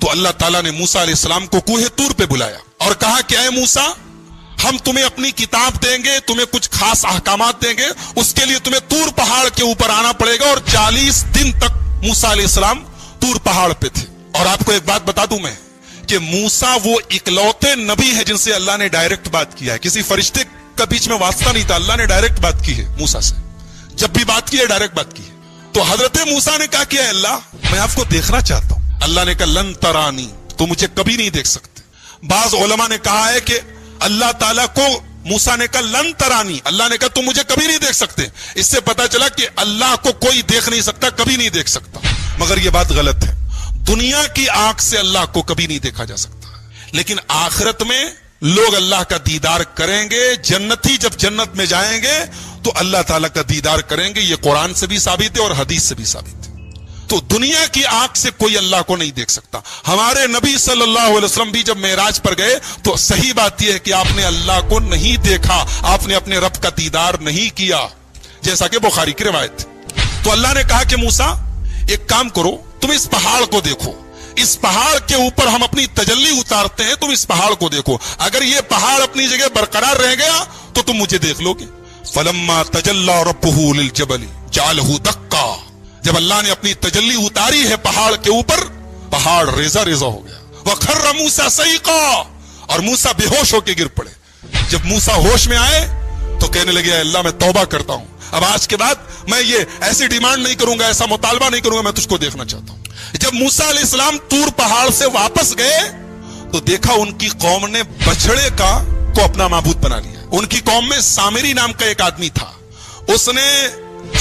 تو اللہ تعالیٰ نے موسیٰ علیہ السلام کو کوہ طور پہ بلایا اور کہا کہ اے موسیٰ، ہم تمہیں اپنی کتاب دیں گے، تمہیں کچھ خاص احکامات دیں گے، اس کے لیے تمہیں طور پہاڑ کے اوپر آنا پڑے گا۔ اور 40 دن تک موسیٰ علیہ السلام طور پہاڑ پہ تھے۔ اور آپ کو ایک بات بتا دوں میں کہ موسیٰ وہ اکلوتے نبی ہیں جن سے اللہ نے ڈائریکٹ بات کیا ہے، کسی فرشتے کا بیچ میں واسطہ نہیں تھا، اللہ نے ڈائریکٹ بات کی ہے موسیٰ سے، جب بھی بات کی ہے ڈائریکٹ بات کی ہے۔ تو حضرت موسیٰ نے کہا کہ اے اللہ، میں آپ کو دیکھنا چاہتا ہوں۔ اللہ نے کہا لن ترانی، تو مجھے کبھی نہیں دیکھ سکتے۔ بعض علماء نے کہا ہے کہ اللہ تعالیٰ کو موسیٰ نے کہا لن ترانی، اللہ نے کہا تم مجھے کبھی نہیں دیکھ سکتے۔ اس سے پتا چلا کہ اللہ کو کوئی دیکھ نہیں سکتا، کبھی نہیں دیکھ سکتا۔ مگر یہ بات غلط ہے، دنیا کی آنکھ سے اللہ کو کبھی نہیں دیکھا جا سکتا، لیکن آخرت میں لوگ اللہ کا دیدار کریں گے۔ جنتی جب جنت میں جائیں گے تو اللہ تعالیٰ کا دیدار کریں گے، یہ قرآن سے بھی ثابت ہے اور حدیث سے بھی ثابت ہے۔ تو دنیا کی آنکھ سے کوئی اللہ کو نہیں دیکھ سکتا۔ ہمارے نبی صلی اللہ علیہ وسلم بھی جب معراج پر گئے تو صحیح بات یہ ہے کہ آپ نے اللہ کو نہیں دیکھا، آپ نے اپنے رب کا دیدار نہیں کیا، جیسا کہ بخاری کی روایت ہے۔ تو اللہ نے کہا کہ موسیٰ ایک کام کرو، تم اس پہاڑ کو دیکھو، اس پہاڑ کے اوپر ہم اپنی تجلی اتارتے ہیں، تم اس پہاڑ کو دیکھو، اگر یہ پہاڑ اپنی جگہ برقرار رہ گیا تو تم مجھے دیکھ لو گے۔ فلما تجلی ربہ للجبل جعلہ دکا، جب اللہ نے اپنی تجلی اتاری ہے پہاڑ کے اوپر، پہاڑ ریزہ ریزہ ہو گیا۔ وخر موسیٰ صعقا، اور موسیٰ بے ہوش ہو کے گر پڑے۔ جب موسیٰ ہوش میں آئے تو کہنے لگے اے اللہ میں توبہ کرتا ہوں، اب آج کے بعد میں یہ ایسی ڈیمانڈ نہیں کروں گا، ایسا مطالبہ نہیں کروں گا، میں تجھ کو دیکھنا چاہتا ہوں۔ جب موسیٰ علیہ السلام طور پہاڑ سے واپس گئے تو دیکھا ان کی قوم نے بچڑے کو اپنا معبود بنا لیا۔ ان کی قوم میں سامری نام کا ایک آدمی تھا، اس نے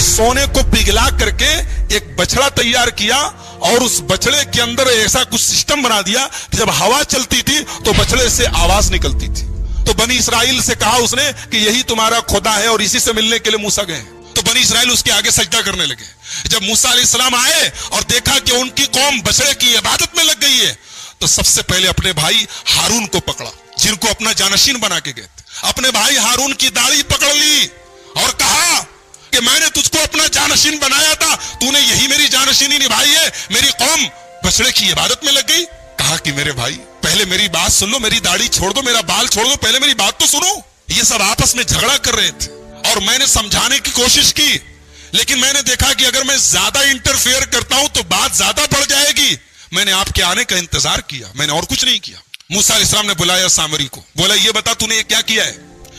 سونے کو پگھلا کر کے ایک بچڑا تیار کیا اور اس بچڑے کے اندر ایسا کچھ سسٹم بنا دیا کہ جب ہوا چلتی تھی تو بچڑے سے آواز نکلتی تھی۔ تو بنی اسرائیل سے کہا اس نے کہ یہی تمہارا خدا ہے، اور اسی سے ملنے کے لیے موسیٰ گئے۔ تو بنی اسرائیل اس کے آگے سجدہ کرنے لگے۔ جب موسیٰ علیہ السلام آئے اور دیکھا کہ ان کی قوم بچڑے کی عبادت میں لگ گئی ہے تو سب سے پہلے اپنے بھائی ہارون کو پکڑا، جن کو اپنا جانشین بنا کے گئے تھے۔ اپنے بھائی ہارون کی داڑھی پکڑ لی اور کہا کہ میں نے تجھ کو اپنا جانشین بنایا تھا، تو نے یہی میری جانشینی نبھائی ہے، میری قوم بچڑے کی عبادت میں لگ گئی۔ کہا کہ میرے بھائی پہلے میری بات سن لو، میری داڑھی چھوڑ دو، میرا بال چھوڑ دو، پہلے میری بات تو سنو۔ یہ سب آپس میں جھگڑا کر رہے تھے اور میں نے سمجھانے کی کوشش کی، لیکن میں نے دیکھا کہ اگر میں زیادہ انٹرفیئر کرتا ہوں تو بات زیادہ بڑھ جائے گی۔ میں نے آپ کے آنے کا انتظار کیا، میں نے اور کچھ نہیں کیا۔ موسیٰ علیہ السلام نے بلایا سامری کو، بولا یہ بتا تو نے یہ کیا کیا ہے،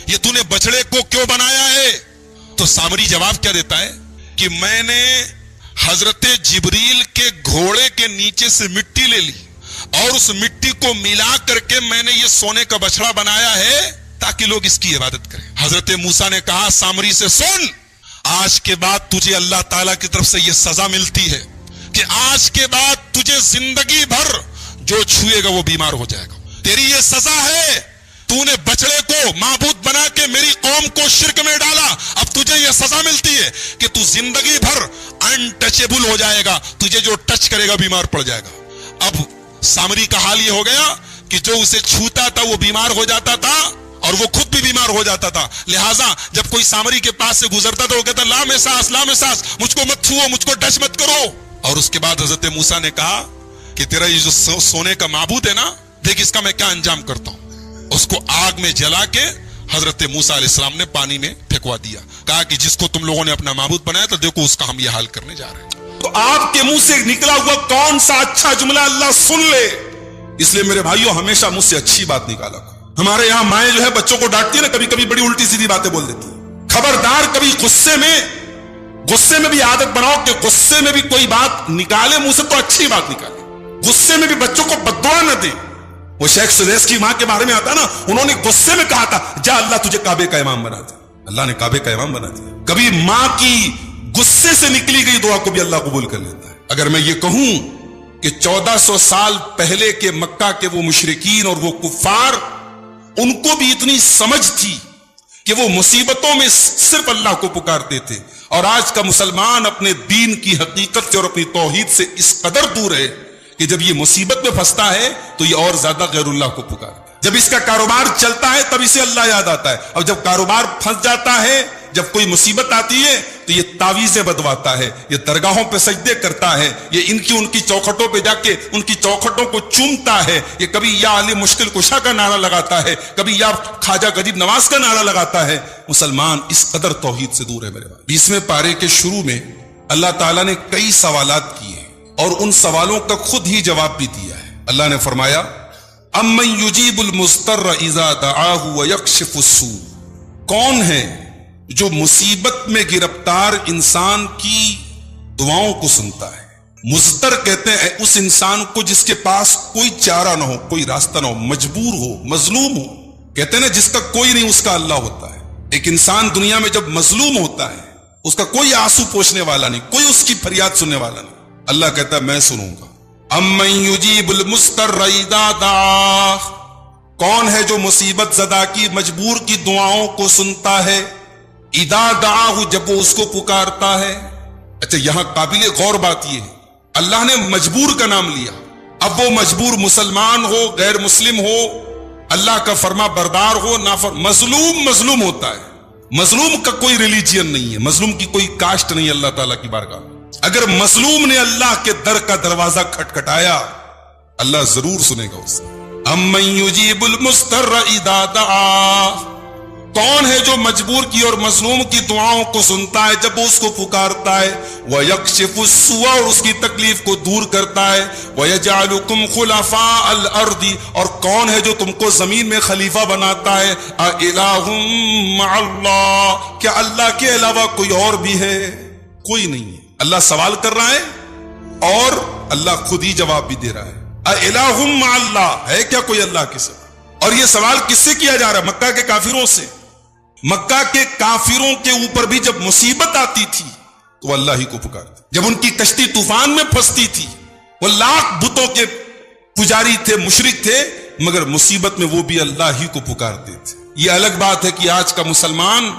یہ تو نے بچڑے کو کیوں بنایا ہے؟ تو سامری جواب کیا دیتا ہے کہ میں نے حضرت جبریل کے گھوڑے کے نیچے سے مٹی لے لی اور اس مٹی کو ملا کر کے میں نے یہ سونے کا بچڑا بنایا ہے تاکہ لوگ اس کی عبادت کریں۔ حضرت موسیٰ نے کہا سامری سے سن، آج کے بعد تجھے اللہ تعالیٰ کی طرف سے یہ سزا ملتی ہے کہ آج کے بعد تجھے زندگی بھر جو چھوئے گا وہ بیمار ہو جائے گا۔ تیری یہ سزا ہے، تو نے بچڑے کو معبود بنا کے میری قوم کو شرک میں ڈالا، اب تجھے یہ سزا ملتی ہے کہ تو زندگی بھر انٹچیبل ہو جائے گا، تجھے جو ٹچ کرے گا بیمار پڑ جائے گا۔ اب سامری کا حال یہ ہو گیا کہ جو اسے چھوتا تھا وہ بیمار ہو جاتا تھا اور وہ خود بھی بیمار ہو جاتا تھا، لہٰذا جب کوئی سامری کے پاس سے گزرتا تھا وہ کہتا لا مساس لا مساس، مجھ کو مت چھوؤ، مجھ کو ٹچ مت کرو۔ اور اس کے بعد حضرت موسیٰ نے کہا کہ تیرا یہ جو سونے کا معبود ہے نا، دیکھ اس کا میں کیا انجام کرتا ہوں۔ اس کو آگ میں جلا کے حضرت موسیٰ علیہ السلام نے پانی میں پھینکوا دیا، کہا کہ جس کو تم لوگوں نے اپنا معبود بنایا تو دیکھو اس کا ہم یہ حال کرنے جا رہے ہیں۔ تو آپ کے منہ سے نکلا ہوا کون سا اچھا جملہ اللہ سن لے، اس لیے میرے بھائیوں ہمیشہ مجھ سے اچھی بات نکالا۔ ہمارے یہاں مائیں جو ہے بچوں کو ڈانٹتی ہے نا، کبھی کبھی بڑی الٹی سیدھی باتیں بول دیتی ہے۔ خبردار کبھی غصے میں بھی عادت بناؤ کہ غصے میں بھی کوئی بات نکالے منہ سے تو اچھی بات نکالے، غصے میں بھی بچوں کو بددعا نہ دیں۔ وہ شیخ سدیس کی ماں کے بارے میں آتا نا، انہوں نے غصے میں کہا تھا جا اللہ تجھے کعبے کا امام بنا دیا، اللہ نے کعبے کا امام بنا دیا۔ کبھی ماں کی غصے سے نکلی گئی دعا کو بھی اللہ قبول کر لیتا ہے۔ اگر میں یہ کہوں کہ 1400 سال پہلے کے مکہ کے وہ مشرکین اور وہ کفار، ان کو بھی اتنی سمجھ تھی کہ وہ مصیبتوں میں صرف اللہ کو پکارتے تھے، اور آج کا مسلمان اپنے دین کی حقیقت سے اور اپنی توحید سے اس قدر دور ہے کہ جب یہ مصیبت میں پھنستا ہے تو یہ اور زیادہ غیر اللہ کو پکارتا ہے۔ جب اس کا کاروبار چلتا ہے تب اسے اللہ یاد آتا ہے، اور جب کاروبار پھنس جاتا ہے جب کوئی مصیبت آتی ہے تو یہ تعویذیں بدواتا ہے، یہ درگاہوں پہ سجدے کرتا ہے، یہ ان کی چوکھٹوں پہ جا کے ان کی چوکھٹوں کو چومتا ہے، یہ کبھی یا علی مشکل کشا کا نعرہ لگاتا ہے، کبھی یا خواجہ غریب نواز کا نعرہ لگاتا ہے۔ مسلمان اس قدر توحید سے دور ہے میرے بھائی۔ 20ویں پارے کے شروع میں اللہ تعالیٰ نے کئی سوالات کیے اور ان سوالوں کا خود ہی جواب بھی دیا ہے۔ اللہ نے فرمایا امن یجیب المضطر اذا دعاہ ویکشف السوء، کون ہے جو مصیبت میں گرفتار انسان کی دعاؤں کو سنتا ہے۔ مضطر کہتے ہیں اس انسان کو جس کے پاس کوئی چارہ نہ ہو، کوئی راستہ نہ ہو، مجبور ہو، مظلوم ہو، کہتے ہیں نا جس کا کوئی نہیں اس کا اللہ ہوتا ہے۔ ایک انسان دنیا میں جب مظلوم ہوتا ہے اس کا کوئی آنسو پوچھنے والا نہیں، کوئی اس کی فریاد سننے والا نہیں، اللہ کہتا ہے میں سنوں گا۔ امن یجیب المضطر اذا دعاہ، کون ہے جو مصیبت زدہ کی مجبور کی دعاؤں کو سنتا ہے، اذا دعاہ جب وہ اس کو پکارتا ہے۔ اچھا یہاں قابل غور بات یہ ہے اللہ نے مجبور کا نام لیا، اب وہ مجبور مسلمان ہو غیر مسلم ہو، اللہ کا فرما بردار ہو، مظلوم ہوتا ہے۔ مظلوم کا کوئی ریلیجین نہیں ہے، مظلوم کی کوئی کاسٹ نہیں اللہ تعالیٰ کی بارگاہ میں۔ اگر مظلوم نے اللہ کے در کا دروازہ کھٹکھٹایا اللہ ضرور سنے گا اسے۔ امن یجیب المضطر اذا دعا، کون ہے جو مجبور کی اور مظلوم کی دعاؤں کو سنتا ہے جب وہ اس کو پکارتا ہے، وَيَكْشِفُ السُّوءَ، اور اس کی تکلیف کو دور کرتا ہے، وَيَجْعَلُكُمْ خُلَفَاءَ الْأَرْضِ، اور کون ہے جو تم کو زمین میں خلیفہ بناتا ہے، أَإِلَٰهٌ مَّعَ اللَّهِ، کیا اللہ کے علاوہ کوئی اور بھی ہے؟ کوئی نہیں ہے۔ اللہ سوال کر رہا ہے اور اللہ خود ہی جواب بھی دے رہا ہے۔ أَإِلَٰهٌ مَّعَ اللَّهِ، ہے کیا کوئی اللہ کے سوا؟ اور یہ سوال کس سے کیا جا رہا ہے؟ مکہ کے کافروں سے۔ مکہ کے کافروں کے اوپر بھی جب مصیبت آتی تھی تو وہ اللہ ہی کو پکارتے، جب ان کی کشتی طوفان میں پھنستی تھی وہ لاکھ بتوں کے پجاری تھے، مشرک تھے، مگر مصیبت میں وہ بھی اللہ ہی کو پکارتے تھے۔ یہ الگ بات ہے کہ آج کا مسلمان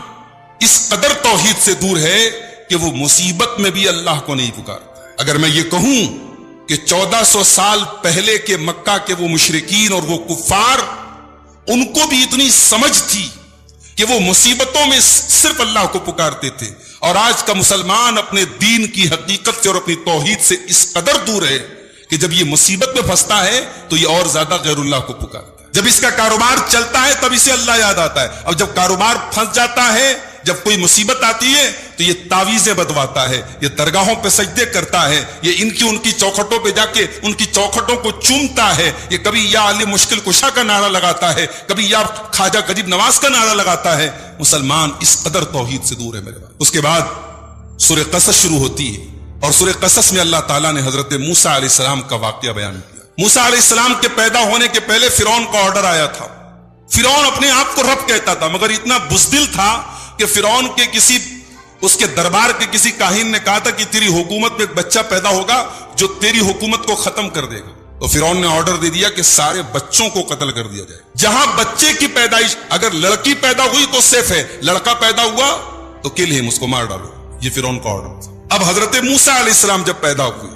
اس قدر توحید سے دور ہے کہ وہ مصیبت میں بھی اللہ کو نہیں پکارتا۔ اگر میں یہ کہوں کہ 1400 سال پہلے کے مکہ کے وہ مشرکین اور وہ کفار، ان کو بھی اتنی سمجھ تھی کہ وہ مصیبتوں میں صرف اللہ کو پکارتے تھے، اور آج کا مسلمان اپنے دین کی حقیقت سے اور اپنی توحید سے اس قدر دور ہے کہ جب یہ مصیبت میں پھنستا ہے تو یہ اور زیادہ غیر اللہ کو پکارتا ہے۔ جب اس کا کاروبار چلتا ہے تب اسے اللہ یاد آتا ہے، اور جب کاروبار پھنس جاتا ہے، جب کوئی مصیبت آتی ہے تو یہ تعویذیں بدواتا ہے، یہ درگاہوں پہ سجدے کرتا ہے، یہ ان کی چوکھٹوں پہ جا کے ان کی چوکھٹوں کو چومتا ہے، یہ کبھی یا علی مشکل کشا کا نعرہ لگاتا ہے، کبھی یا خواجہ غریب نواز کا نعرہ لگاتا ہے۔ مسلمان اس قدر توحید سے دور ہے میرے بھائی۔ اس کے بعد سورہ قصص شروع ہوتی ہے، اور سورہ قصص میں اللہ تعالیٰ نے حضرت موسیٰ علیہ السلام کا واقعہ بیان کیا۔ موسیٰ علیہ السلام کے پیدا ہونے کے پہلے فرعون کا آرڈر آیا تھا۔ فرعون اپنے آپ کو رب کہتا تھا، مگر اتنا بزدل تھا کہ فرعون کے اس کے دربار کے کسی کاہن نے کہا تھا کہ تیری حکومت میں ایک بچہ پیدا ہوگا جو تیری حکومت کو ختم کر دے گا۔ تو فرعون نے آرڈر دے دیا کہ سارے بچوں کو قتل کر دیا جائے۔ جہاں بچے کی پیدائش، اگر لڑکی پیدا ہوئی تو سیف ہے، لڑکا پیدا ہوا تو کل ہم، اس کو مار ڈالو، یہ فرعون کا آرڈر تھا۔ اب حضرت موسیٰ علیہ السلام جب پیدا ہوئے،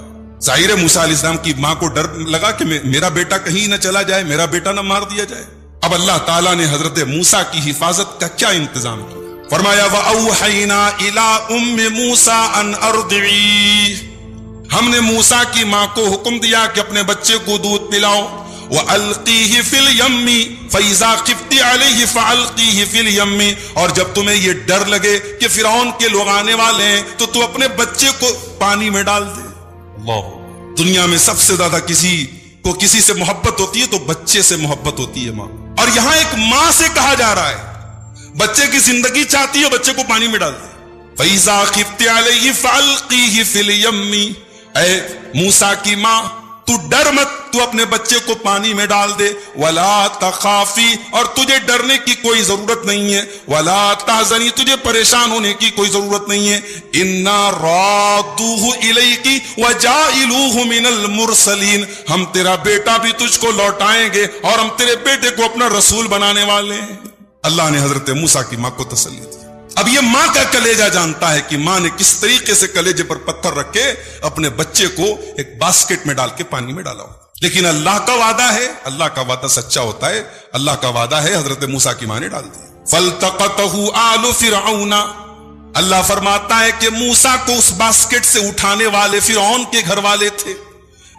ظاہر ہے موسیٰ علیہ السلام کی ماں کو ڈر لگا کہ میرا بیٹا کہیں نہ چلا جائے، میرا بیٹا نہ مار دیا جائے۔ اب اللہ تعالیٰ نے حضرت موسیٰ کی حفاظت کا کیا انتظام کیا؟ فرمایا وَأَوْحَيْنَا إِلَىٰ أُمِّ مُوسَىٰ أَنْ أَرْضِعِيهِ، ہم نے موسیٰ کی ماں کو حکم دیا کہ اپنے بچے کو دودھ پلاؤ۔ وَأَلْقِيهِ فِي الْيَمِّ فَإِذَا خِفْتِ عَلَيْهِ فَأَلْقِيهِ فِي الْيَمِّ، اور جب تمہیں یہ ڈر لگے کہ فرعون کے لوگ آنے والے ہیں تو تو اپنے بچے کو پانی میں ڈال دے۔ اللہ، دنیا میں سب سے زیادہ کسی سے محبت ہوتی ہے تو بچے سے محبت ہوتی ہے ماں، اور یہاں ایک ماں سے کہا جا رہا ہے بچے کی زندگی چاہتی ہے بچے کو پانی میں ڈال دے۔ فَإِذَا خِفْتِ عَلَيْهِ فَأَلْقِيهِ فِي الْيَمِّ، اے موسیٰ کی ماں تو ڈر مت، تو اپنے بچے کو پانی میں ڈال دے۔ وَلَا تَخَافِي، اور تجھے ڈرنے کی کوئی ضرورت نہیں ہے۔ وَلَا تَحْزَنِي، تجھے پریشان ہونے کی کوئی ضرورت نہیں ہے۔ إِنَّا رَادُّوهُ إِلَيْكِ وَجَاعِلُوهُ مِنَ الْمُرْسَلِينَ، ہم تیرا بیٹا بھی تجھ کو لوٹائیں گے اور ہم تیرے بیٹے کو اپنا رسول بنانے والے ہیں۔ اللہ نے حضرت موسیٰ کی ماں کو تسلی دی۔ اب یہ ماں کا کلیجہ جانتا ہے کہ ماں نے کس طریقے سے کلیجے پر پتھر رکھ کے اپنے بچے کو ایک باسکٹ میں ڈال کے پانی میں ڈالا ہو۔ لیکن اللہ کا وعدہ ہے، اللہ کا وعدہ سچا ہوتا ہے، اللہ کا وعدہ ہے، حضرت موسیٰ کی ماں نے ڈال دیا۔ فَالْتَقَطَهُ آلُ فِرْعَوْنَ، اللہ فرماتا ہے کہ موسیٰ کو اس باسکٹ سے اٹھانے والے فرعون کے گھر والے تھے.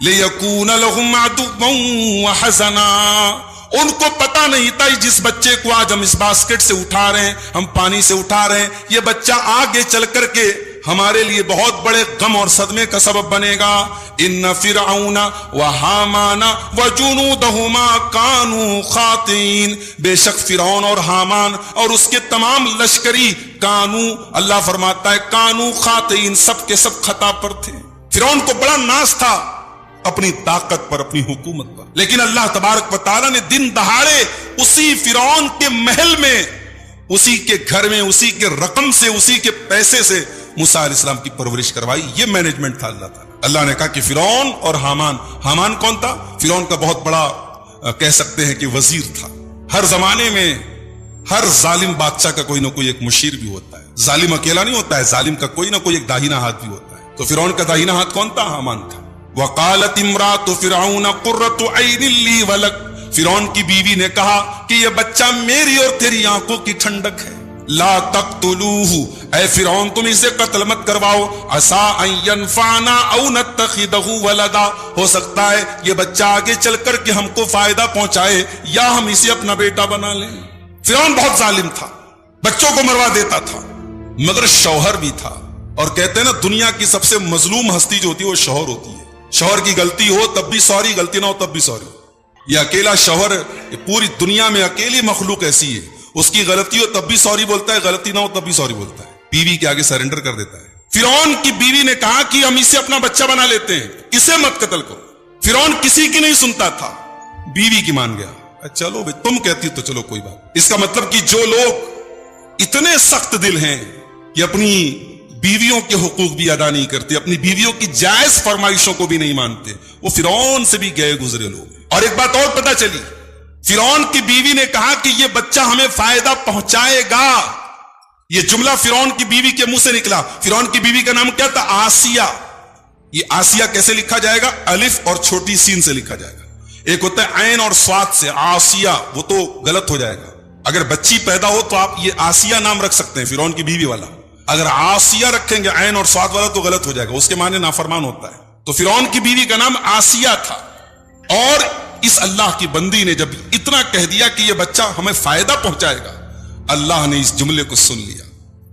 لِيَكُونَ لَهُمْ عَدُوًّا وَحَزَنًا. ان کو پتا نہیں تھا جس بچے کو آج ہم اس باسکٹ سے اٹھا رہے ہیں, ہم پانی سے اٹھا رہے ہیں, یہ بچہ آگے چل کر کے ہمارے لیے بہت بڑے غم اور صدمے کا سبب بنے گا. ان فرعون وحامان وجنودہما کانوا خاطئین. بے شک فرعون اور حامان اور اس کے تمام لشکری کانو, اللہ فرماتا ہے کانوا خاطئین, سب کے سب خطا پر تھے. فرعون کو بڑا ناز تھا اپنی طاقت پر, اپنی حکومت پر, لیکن اللہ تبارک و تعالیٰ نے دن دہاڑے اسی فرعون کے محل میں, اسی کے گھر میں, اسی کے رقم سے, اسی کے پیسے سے موسیٰ علیہ السلام کی پرورش کروائی. یہ مینجمنٹ تھا اللہ تعالیٰ. اللہ نے کہا کہ فرعون اور حامان. حامان کون تھا؟ فرعون کا بہت بڑا کہہ سکتے ہیں کہ وزیر تھا. ہر زمانے میں ہر ظالم بادشاہ کا کوئی نہ کوئی ایک مشیر بھی ہوتا ہے. ظالم اکیلا نہیں ہوتا ہے, ظالم کا کوئی نہ کوئی ایک داہنا ہاتھ بھی ہوتا ہے. تو فرعون کا داہنا ہاتھ کون تھا؟ حامان تھا. وقالت امرات فرعون قرۃ عین لی ولک. فرعون کی بیوی نے کہا کہ یہ بچہ میری اور تیری آنکھوں کی ٹھنڈک ہے. لا تقتلوہ, اے فرعون تم اسے قتل مت کرواؤ. عسیٰ ان ینفعنا او نتخذہ ولدا, ہو سکتا ہے یہ بچہ آگے چل کر کے ہم کو فائدہ پہنچائے یا ہم اسے اپنا بیٹا بنا لیں. فرعون بہت ظالم تھا, بچوں کو مروا دیتا تھا, مگر شوہر بھی تھا. اور کہتے ہیں نا دنیا کی سب سے مظلوم ہستی جو ہوتی ہے وہ شوہر ہوتی ہے. شوہر کی غلطی ہو تب بھی سوری, غلطی نہ ہو تب بھی سوری. یہ اکیلا شوہر پوری دنیا میں اکیلی مخلوق ایسی ہے, اس کی غلطی ہو تب بھی سوری بولتا ہے, غلطی نہ ہو تب بھی سوری بولتا ہے, بیوی کے آگے سرنڈر کر دیتا ہے. فرعون کی بیوی نے کہا کہ ہم اسے اپنا بچہ بنا لیتے ہیں, اسے مت قتل کرو. فرعون کسی کی نہیں سنتا تھا, بیوی کی مان گیا. چلو بھائی تم کہتی تو چلو کوئی بات. اس کا مطلب کہ جو لوگ اتنے سخت دل ہیں کہ اپنی بیویوں کے حقوق بھی ادا نہیں کرتے, اپنی بیویوں کی جائز فرمائشوں کو بھی نہیں مانتے, وہ فرعون سے بھی گئے گزرے لوگ. اور ایک بات اور پتہ چلی, فرعون کی بیوی نے کہا کہ یہ بچہ ہمیں فائدہ پہنچائے گا. یہ جملہ فرعون کی بیوی کے منہ سے نکلا. فرعون کی بیوی کا نام کیا تھا؟ آسیہ. یہ آسیہ کیسے لکھا جائے گا؟ الف اور چھوٹی سین سے لکھا جائے گا. ایک ہوتا ہے عین اور سواد سے آسیہ, وہ تو غلط ہو جائے گا. اگر بچی پیدا ہو تو آپ یہ آسیہ نام رکھ سکتے ہیں فرعون کی بیوی والا. اگر آسیہ رکھیں گے عین اور سواد والا تو غلط ہو جائے گا, اس کے معنی نافرمان ہوتا ہے. تو فرعون کی بیوی کا نام آسیہ تھا. اور اس اللہ کی بندی نے جب اتنا کہہ دیا کہ یہ بچہ ہمیں فائدہ پہنچائے گا, اللہ نے اس جملے کو سن لیا.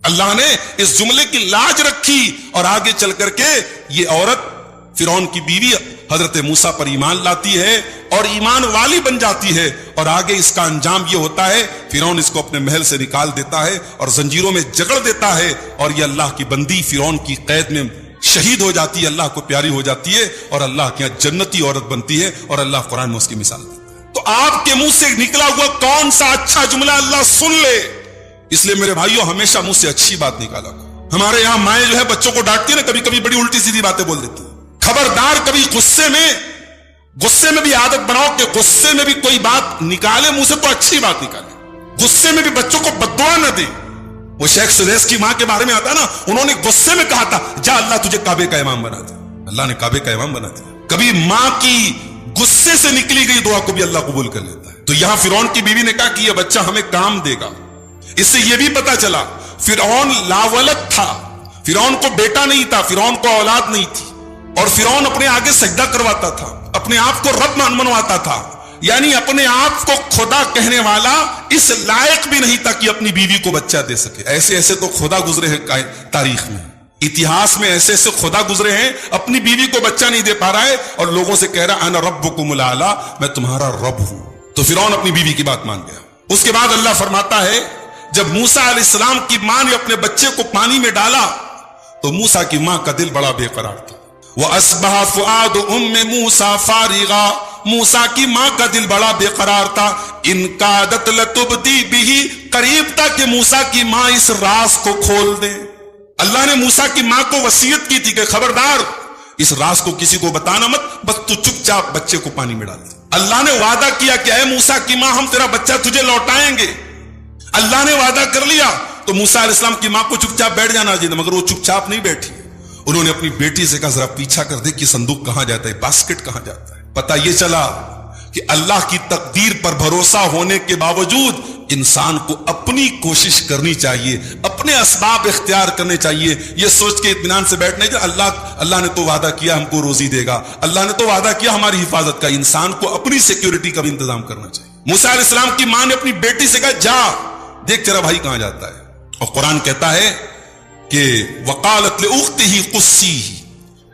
اللہ نے اس جملے کی لاج رکھی اور آگے چل کر کے یہ عورت فرعون کی بیوی حضرت موسیٰ پر ایمان لاتی ہے اور ایمان والی بن جاتی ہے. اور آگے اس کا انجام یہ ہوتا ہے, فرعون اس کو اپنے محل سے نکال دیتا ہے اور زنجیروں میں جکڑ دیتا ہے, اور یہ اللہ کی بندی فرعون کی قید میں شہید ہو جاتی ہے, اللہ کو پیاری ہو جاتی ہے اور اللہ کے یہاں جنتی عورت بنتی ہے. اور اللہ قرآن میں اس کی مثال دیتا ہے. تو آپ کے منہ سے نکلا ہوا کون سا اچھا جملہ اللہ سن لے. اس لیے میرے بھائیوں ہمیشہ منہ سے اچھی بات نکالا کرو. ہمارے یہاں مائیں جو ہے بچوں کو ڈانٹتی ہے نا, کبھی کبھی بڑی الٹی سیدھی باتیں بول دیتی ہے. خبردار, کبھی غصے میں بھی عادت بناؤ کہ غصے میں بھی کوئی بات نکالے منہ سے تو اچھی بات نکالے. غصے میں بھی بچوں کو بددعا نہ دے. وہ شیخ سدیس کی ماں کے بارے میں آتا ہے نا, انہوں نے غصے میں کہا تھا جا اللہ تجھے کعبے کا امام بنا دیا. اللہ نے کعبے کا امام بنا دیا. کبھی ماں کی غصے سے نکلی گئی دعا کو بھی اللہ قبول کر لیتا ہے. تو یہاں فرعون کی بیوی نے کہا کہ یہ بچہ ہمیں کام دے گا. اس سے یہ بھی پتا چلا فرعون لاولد تھا, فرعون کو بیٹا نہیں تھا, فرعون کو اولاد نہیں تھی. اور فرعون اپنے آگے سجدہ کرواتا تھا, اپنے آپ کو رب منواتا تھا. یعنی اپنے آپ کو خدا کہنے والا اس لائق بھی نہیں تھا کہ اپنی بیوی کو بچہ دے سکے. ایسے ایسے تو خدا گزرے ہیں تاریخ میں, اتہاس میں ایسے ایسے خدا گزرے ہیں, اپنی بیوی کو بچہ نہیں دے پا رہا ہے اور لوگوں سے کہہ رہا انا ربکم الاعلی, میں تمہارا رب ہوں. تو فرعون اپنی بیوی کی بات مان گیا. اس کے بعد اللہ فرماتا ہے جب موسیٰ علیہ السلام کی ماں نے اپنے بچے کو پانی میں ڈالا تو موسیٰ کی ماں کا دل بڑا بے قرار تھا. وَأَصْبَحَ فُؤَادُ أُمِّ مُوسَى فَارِغًا, موسیٰ کی ماں کا دل بڑا بے قرار تھا. إِن كَادَتْ لَتُبْدِي بِهِ, قریب تھا کہ موسیٰ کی ماں اس راز کو کھول دے. اللہ نے موسیٰ کی ماں کو وصیت کی تھی کہ خبردار اس راز کو کسی کو بتانا مت, بس تو چپ چاپ بچے کو پانی میں ڈال دے. اللہ نے وعدہ کیا کہ اے موسیٰ کی ماں ہم تیرا بچہ تجھے لوٹائیں گے. اللہ نے وعدہ کر لیا تو موسیٰ علیہ السلام کی ماں کو چپ چاپ بیٹھ جانا چاہیے, مگر وہ چپ چاپ نہیں بیٹھی. انہوں نے اپنی بیٹی سے کہا ذرا پیچھا کر دے کہ صندوق کہاں جاتا ہے, باسکٹ کہاں جاتا ہے. پتہ یہ چلا کہ اللہ کی تقدیر پر بھروسہ ہونے کے باوجود انسان کو اپنی کوشش کرنی چاہیے, اپنے اسباب اختیار کرنے چاہیے, یہ سوچ کے اطمینان سے بیٹھنے کہ اللہ نے تو وعدہ کیا ہم کو روزی دے گا, اللہ نے تو وعدہ کیا ہماری حفاظت کا. انسان کو اپنی سیکیورٹی کا بھی انتظام کرنا چاہیے. موسیٰ علیہ السلام کی ماں نے اپنی بیٹی سے کہا جا دیکھ تیرا بھائی کہاں جاتا ہے, اور قرآن کہتا ہے کہ وقالت لأختہ قصیہ,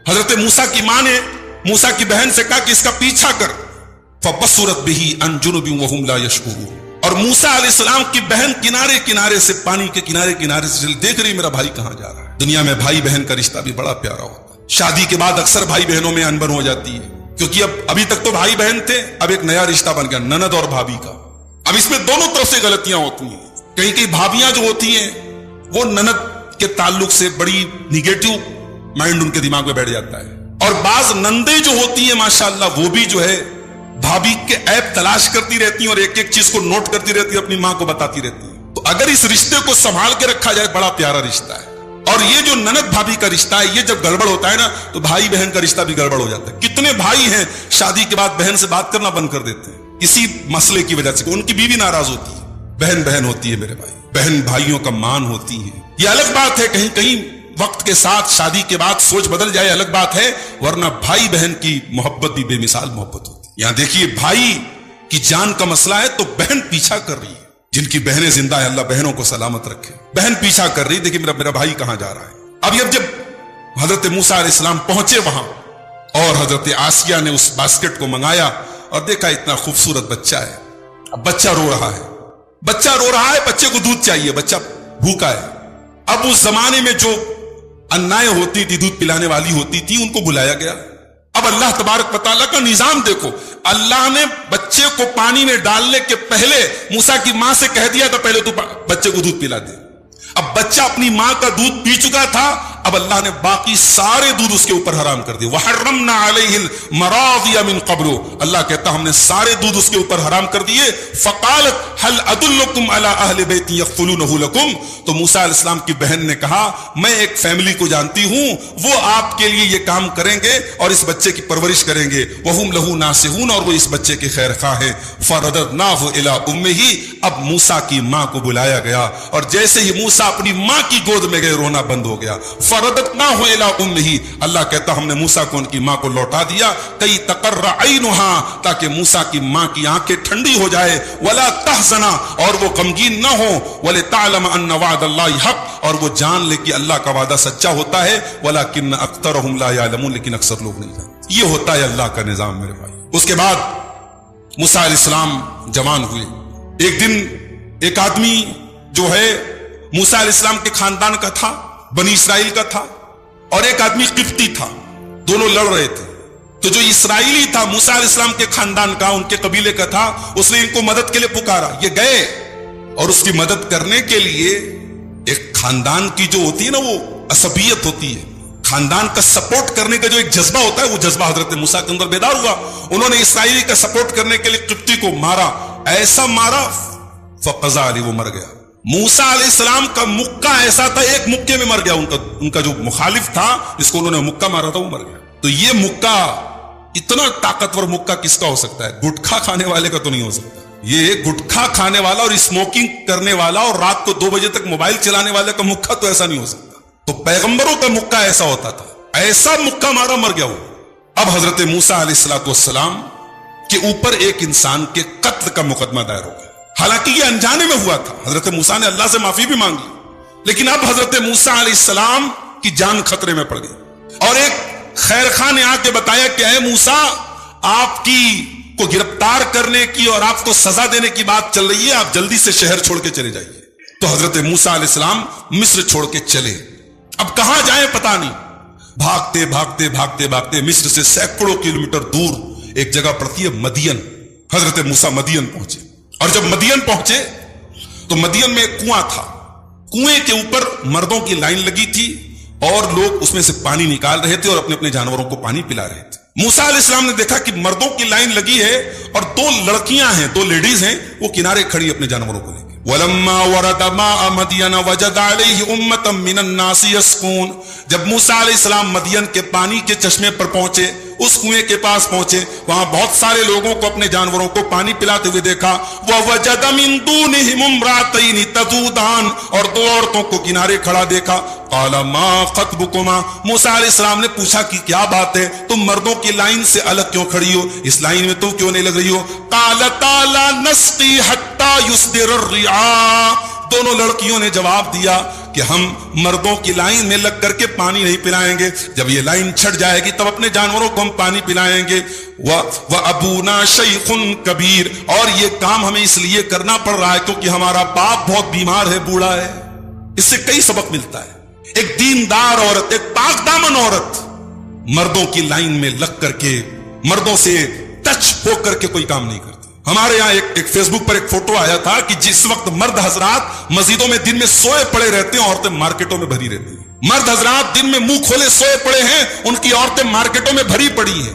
حضرت موسیٰ کی ماں نے موسیٰ کی بہن سے کہا کہ اس کا پیچھا کر. فبصرت بہ عن جنب وہم لا یشعرون, اور موسیٰ علیہ السلام کی بہن کنارے کنارے سے, پانی کے کنارے کنارے سے دیکھ رہی میرا بھائی کہاں جا رہا ہے. دنیا میں بھائی بہن کا رشتہ بھی بڑا پیارا ہوتا ہے. شادی کے بعد اکثر بھائی بہنوں میں انبن ہو جاتی ہے, کیونکہ ابھی تک تو بھائی بہن تھے, اب ایک نیا رشتہ بن گیا نند اور بھابھی کا. اب اس میں دونوں طرف سے غلطیاں ہوتی ہیں. کہیں کہیں بھابیاں جو ہوتی ہیں وہ نند کے تعلق سے بڑی نگیٹو مائنڈ ان کے دماغ میں بیٹھ جاتا ہے, اور بعض نندیں جو ہوتی ہیں ماشاءاللہ وہ بھی جو ہے بھابھی کے عیب تلاش کرتی رہتی ہیں اور ایک ایک چیز کو نوٹ کرتی رہتی ہے, اپنی ماں کو بتاتی رہتی ہیں. تو اگر اس رشتے کو سنبھال کے رکھا جائے بڑا پیارا رشتہ ہے. اور یہ جو نند بھابھی کا رشتہ ہے یہ جب گڑبڑ ہوتا ہے نا تو بھائی بہن کا رشتہ بھی گڑبڑ ہو جاتا ہے. کتنے بھائی ہیں شادی کے بعد بہن سے بات کرنا بند کر دیتے ہیں اسی مسئلے کی وجہ سے, ان کی بیوی ناراض ہوتی ہے. بہن بہن ہوتی ہے میرے بھائی, بہن بھائیوں کا مان ہوتی ہے. یہ الگ بات ہے کہیں کہیں وقت کے ساتھ شادی کے بعد سوچ بدل جائے الگ بات ہے, ورنہ بھائی بہن کی محبت بھی بے مثال محبت ہوتی ہے. یہاں دیکھیے بھائی کی جان کا مسئلہ ہے تو بہن پیچھا کر رہی ہے. جن کی بہنیں زندہ ہیں اللہ بہنوں کو سلامت رکھے. بہن پیچھا کر رہی, دیکھیے میرا بھائی کہاں جا رہا ہے. اب جب حضرت موسیٰ علیہ السلام پہنچے وہاں اور حضرت آسیہ نے اس باسکٹ کو منگایا اور دیکھا اتنا خوبصورت بچہ ہے. اب بچہ رو رہا ہے, بچے کو دودھ چاہیے, بچہ بھوکا ہے. اب اس زمانے میں جو انائیں ہوتی تھی, دودھ پلانے والی ہوتی تھی, ان کو بلایا گیا. اب اللہ تبارک و تعالیٰ کا نظام دیکھو, اللہ نے بچے کو پانی میں ڈالنے کے پہلے موسیٰ کی ماں سے کہہ دیا تھا پہلے تو بچے کو دودھ پلا دے. اب بچہ اپنی ماں کا دودھ پی چکا تھا, اب اللہ نے باقی سارے دودھ اس کے اوپر حرام کر دیے. وحرمنا علیہ المراضی من قبل, اللہ کہتا ہم نے سارے دودھ اس کے اوپر حرام کر دیے. فقالت هل ادلکم علی اہل بیت یکفلونہ لکم, تو موسیٰ علیہ السلام کی بہن نے کہا میں ایک فیملی کو جانتی ہوں, وہ آپ کے لیے یہ کام کریں گے اور اس بچے کی پرورش کریں گے. وہم لہ ناصحون, اور وہ اس بچے کے خیر خواہ ہیں. فرددناہ الی امہ, اب موسیٰ کی ماں کو بلایا گیا اور جیسے ہی موسیٰ اپنی ماں کی گود میں گئے رونا بند ہو گیا. فرددناہ الی امہ, اللہ کہتا ہم نے موسیٰ کو ان کی ماں کو لوٹا دیا. کئی تقر عینہا, تاکہ موسیٰ کی ماں کی آنکھیں ٹھنڈی ہو جائے. ولا تحزنا, اور وہ غمگین نہ ہو. ولتعلم ان وعد اللہ حق, اور وہ جان لے کہ اللہ کا وعدہ سچا ہوتا ہے. ولکن اکثرہم لا یعلمون, لیکن اکثر لوگ نہیں جانتے. یہ ہوتا ہے اللہ کا نظام میرے بھائی. اس کے بعد موسیٰ علیہ السلام جوان ہوئے. ایک دن ایک آدمی جو ہے موسیٰ علیہ السلام کے خاندان کا تھا, بنی اسرائیل کا تھا, اور ایک آدمی قبطی تھا, دونوں لڑ رہے تھے. تو جو اسرائیلی تھا موسیٰ علیہ السلام کے خاندان کا, ان کے قبیلے کا تھا, اس نے ان کو مدد کے لیے پکارا. یہ گئے اور اس کی مدد کرنے کے لیے ایک خاندان کی جو ہوتی ہے نا وہ عصبیت ہوتی ہے, خاندان کا سپورٹ کرنے کا جو ایک جذبہ ہوتا ہے, وہ جذبہ حضرت موسیٰ کے اندر بیدار ہوا. انہوں نے اسرائیلی کا سپورٹ کرنے کے لیے قبطی کو مارا, ایسا مارا فقضا علی, وہ مر گیا. موسیٰ علیہ السلام کا مکہ ایسا تھا, ایک مکے میں مر گیا. ان کا جو مخالف تھا جس کو انہوں نے مکہ مارا تھا وہ مر گیا. تو یہ مکہ, اتنا طاقتور مکہ کس کا ہو سکتا ہے؟ گٹکھا کھانے والے کا تو نہیں ہو سکتا. یہ گٹکھا کھانے والا اور اسموکنگ کرنے والا اور رات کو 2 بجے تک موبائل چلانے والے کا مکہ تو ایسا نہیں ہو سکتا. تو پیغمبروں کا مکہ ایسا ہوتا تھا, ایسا مکہ مارا مر گیا وہ. اب حضرت موسیٰ علیہ السلام کے اوپر ایک انسان کے قتل کا مقدمہ دائر ہو گیا. حالانکہ یہ انجانے میں ہوا تھا, حضرت موسیٰ نے اللہ سے معافی بھی مانگی, لیکن اب حضرت موسیٰ علیہ السلام کی جان خطرے میں پڑ گئی. اور ایک خیر خواہ نے آ کے بتایا کہ اے موسیٰ, آپ کی کو گرفتار کرنے کی اور آپ کو سزا دینے کی بات چل رہی ہے, آپ جلدی سے شہر چھوڑ کے چلے جائیے. تو حضرت موسیٰ علیہ السلام مصر چھوڑ کے چلے. اب کہاں جائیں پتہ نہیں, بھاگتے بھاگتے بھاگتے بھاگتے مصر سے سینکڑوں کلومیٹر دور ایک جگہ پڑتی ہے مدین. حضرت موسیٰ مدین پہنچے, اور جب مدین پہنچے تو مدین میں ایک کنواں تھا. کنویں کے اوپر مردوں کی لائن لگی تھی اور لوگ اس میں سے پانی نکال رہے تھے اور اپنے اپنے جانوروں کو پانی پلا رہے تھے. موسیٰ علیہ السلام نے دیکھا کہ مردوں کی لائن لگی ہے اور 2 لڑکیاں ہیں, 2 لیڈیز ہیں, وہ کنارے کھڑی اپنے جانوروں کو لے کے. وَلَمَّا وَرَدَ مَاءَ مَدْيَنَ وَجَدَ عَلَيْهِ أُمَّةً مِّنَ النَّاسِ يَسْقُونَ, جب موسیٰ علیہ السلام مدین کے پانی کے چشمے پر پہنچے, اس کنویں کے پاس پہنچے, وہاں بہت سارے لوگوں کو اپنے جانوروں کو پانی پلاتے ہوئے دیکھا. وَوَجَدَ مِن دُونِهِمُ امْرَأَتَيْنِ تَذُودَانِ, اور دو عورتوں کو کنارے کھڑا دیکھا. قَالَ مَا خَطْبُكُمَا, موسیٰ علیہ السلام نے پوچھا کہ کیا بات ہے, تم مردوں کی لائن سے الگ کیوں کھڑی ہو, اس لائن میں تم کیوں نہیں لگ رہی ہو؟ قَالَتَا لَا نَسْقِي حَتَّى يُصْدِرَ الرِّعَاءُ, دونوں لڑکیوں نے جواب دیا کہ ہم مردوں کی لائن میں لگ کر کے پانی نہیں پلائیں گے, جب یہ لائن چھٹ جائے گی تب اپنے جانوروں کو ہم پانی پلائیں گے. وَأَبُونَا شَيْخٌ کبیر, اور یہ کام ہمیں اس لیے کرنا پڑ رہا ہے کیونکہ ہمارا باپ بہت بیمار ہے, بوڑھا ہے. اس سے کئی سبق ملتا ہے. ایک دیندار عورت, ایک پاک دامن عورت مردوں کی لائن میں لگ کر کے مردوں سے ٹچ ہو کر کے کوئی کام نہیں کرتی. ہمارے یہاں ایک فیس بک پر ایک فوٹو آیا تھا کہ جس وقت مرد حضرات مسجدوں میں دن میں سوئے پڑے رہتے ہیں, عورتیں مارکیٹوں میں بھری رہتی ہیں. مرد حضرات دن میں منہ کھولے سوئے پڑے ہیں, ان کی عورتیں مارکیٹوں میں بھری پڑی ہیں.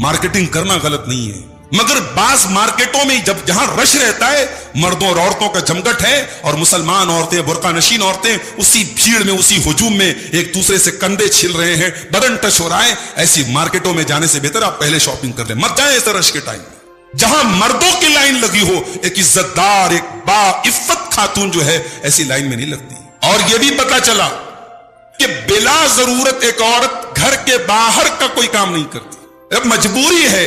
مارکیٹنگ کرنا غلط نہیں ہے, مگر بعض مارکیٹوں میں جہاں رش رہتا ہے, مردوں اور عورتوں کا جمگٹ ہے, اور مسلمان عورتیں, برقع نشین عورتیں اسی بھیڑ میں, اسی ہجوم میں ایک دوسرے سے کندھے چھل رہے ہیں, بدن ٹچ ہو رہا ہے. ایسی مارکیٹوں میں جانے سے بہتر آپ پہلے شاپنگ کر لیں, مت جائیں ایسے رش کے ٹائم میں. جہاں مردوں کی لائن لگی ہو, ایک عزت دار, ایک با عفت خاتون جو ہے ایسی لائن میں نہیں لگتی. اور یہ بھی پتا چلا کہ بلا ضرورت ایک عورت گھر کے باہر کا کوئی کام نہیں کرتی. اب مجبوری ہے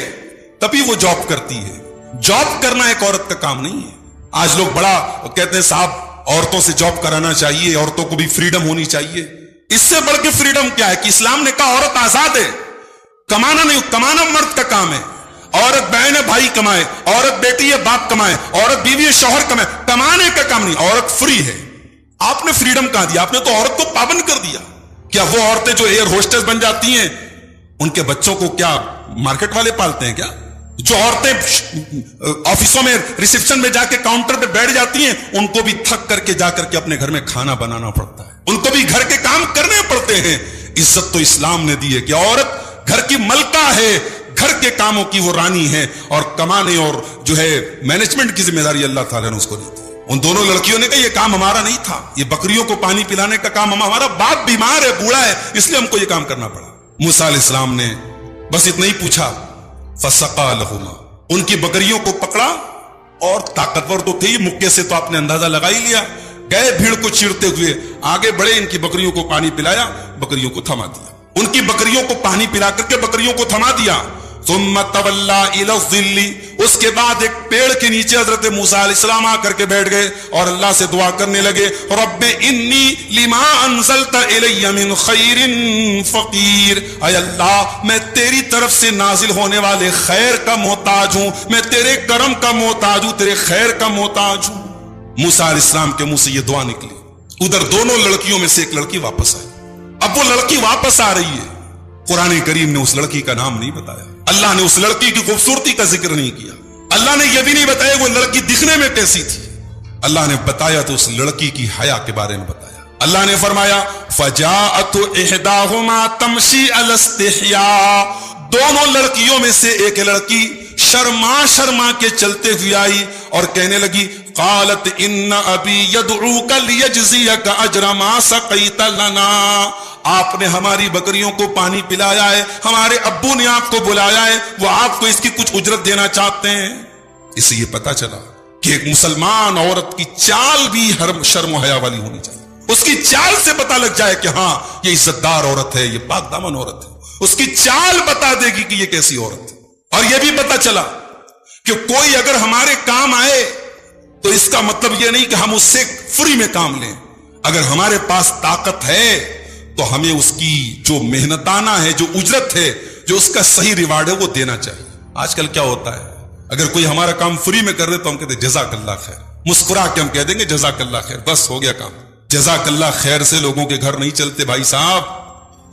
تبھی وہ جاب کرتی ہے. جاب کرنا ایک عورت کا کام نہیں ہے. آج لوگ بڑا کہتے ہیں صاحب عورتوں سے جاب کرانا چاہیے, عورتوں کو بھی فریڈم ہونی چاہیے. اس سے بڑھ کے فریڈم کیا ہے کہ اسلام نے کہا عورت آزاد ہے, کمانا نہیں, کمانا مرد کا کام ہے. عورت بہن ہے بھائی کمائے, عورت بیٹی ہے باپ کمائے, عورت بیوی ہے شوہر کمائے, کمانے کا کام نہیں. عورت فری ہے. آپ نے فریڈم کہاں دیا, آپ نے تو عورت کو پابند کر دیا. کیا وہ عورتیں جو ایئر ہوسٹس بن جاتی ہیں ان کے بچوں کو کیا مارکیٹ والے پالتے ہیں کیا؟ جو عورتیں آفسوں میں ریسپشن میں جا کے کاؤنٹر پہ بیٹھ جاتی ہیں ان کو بھی تھک کر کے جا کر کے اپنے گھر میں کھانا بنانا پڑتا ہے, ان کو بھی گھر کے کام کرنے پڑتے ہیں. عزت تو اسلام نے دی ہے کہ عورت گھر کی ملکہ ہے, گھر کے کاموں کی وہ رانی ہے, اور کمانے اور جو ہے مینجمنٹ کی ذمہ داری اللہ تعالیٰ نے اس کو دی تھی. ان دونوں لڑکیوں نے کہا یہ کام ہمارا نہیں تھا, یہ بکریوں کو پانی پلانے کا کام ہمارا باپ بیمار ہے, بوڑھا ہے, اس لیے ہم کو یہ کام کرنا پڑا. موسیٰ علیہ السلام نے بس اتنا ہی پوچھا, فسقا لہما, ان کی بکریوں کو پکڑا, اور طاقتور تو تھے, مکے سے تو آپ نے اندازہ لگا ہی لیا. گئے بھیڑ کو چیرتے ہوئے آگے بڑھے, ان کی بکریوں کو پانی پلایا, بکریوں کو تھما دیا. ان کی بکریوں کو پانی پلا کر کے بکریوں کو تھما دیا. ثم تولا الی الظل, اس کے بعد ایک پیڑ کے نیچے حضرت موسیٰ علیہ السلام آ کر کے بیٹھ گئے اور اللہ سے دعا کرنے لگے, رب انی لما انزلت الی من خیر فقیر, اے اللہ میں تیری طرف سے نازل ہونے والے خیر کا محتاج ہوں, میں تیرے کرم کا محتاج ہوں, تیرے خیر کا محتاج ہوں. موسیٰ علیہ السلام کے منہ سے یہ دعا نکلی. ادھر دونوں لڑکیوں میں سے ایک لڑکی واپس آئی. اب وہ لڑکی واپس آ رہی ہے, قرآن کریم نے اس لڑکی کا نام نہیں بتایا, اللہ نے اس لڑکی کی خوبصورتی کا ذکر نہیں کیا, اللہ نے یہ بھی نہیں بتایا وہ لڑکی دکھنے میں کیسی تھی. اللہ نے بتایا تو اس لڑکی کی حیا کے بارے میں بتایا. اللہ نے فرمایا فجاءت احداهما تمشي على استحياء, دونوں لڑکیوں میں سے ایک لڑکی شرما کے چلتے ہوئے آئی اور کہنے لگی, قالت ان ابی يدعوك ليجزيك اجر ما سقيت لنا, آپ نے ہماری بکریوں کو پانی پلایا ہے, ہمارے ابو نے آپ کو بلایا ہے, وہ آپ کو اس کی کچھ اجرت دینا چاہتے ہیں. اس سے یہ پتا چلا کہ ایک مسلمان عورت کی چال بھی شرم و حیا والی ہونی چاہیے. اس کی چال سے پتا لگ جائے کہ ہاں یہ عزت دار عورت ہے, یہ پاک دامن عورت ہے. اس کی چال بتا دے گی کہ یہ کیسی عورت ہے. اور یہ بھی پتا چلا کہ کوئی اگر ہمارے کام آئے تو اس کا مطلب یہ نہیں کہ ہم اس سے فری میں کام لیں. اگر ہمارے پاس طاقت ہے تو ہمیں اس کی جو محنتانہ ہے, جو اجرت ہے, جو اس کا صحیح ریوارڈ ہے وہ دینا چاہیے. آج کل کیا ہوتا ہے, اگر کوئی ہمارا کام فری میں کر دے تو ہم کہتے ہیں جزاک اللہ خیر, مسکرا کے ہم کہہ دیں گے جزاک اللہ خیر, بس ہو گیا کام. جزاک اللہ خیر سے لوگوں کے گھر نہیں چلتے بھائی صاحب,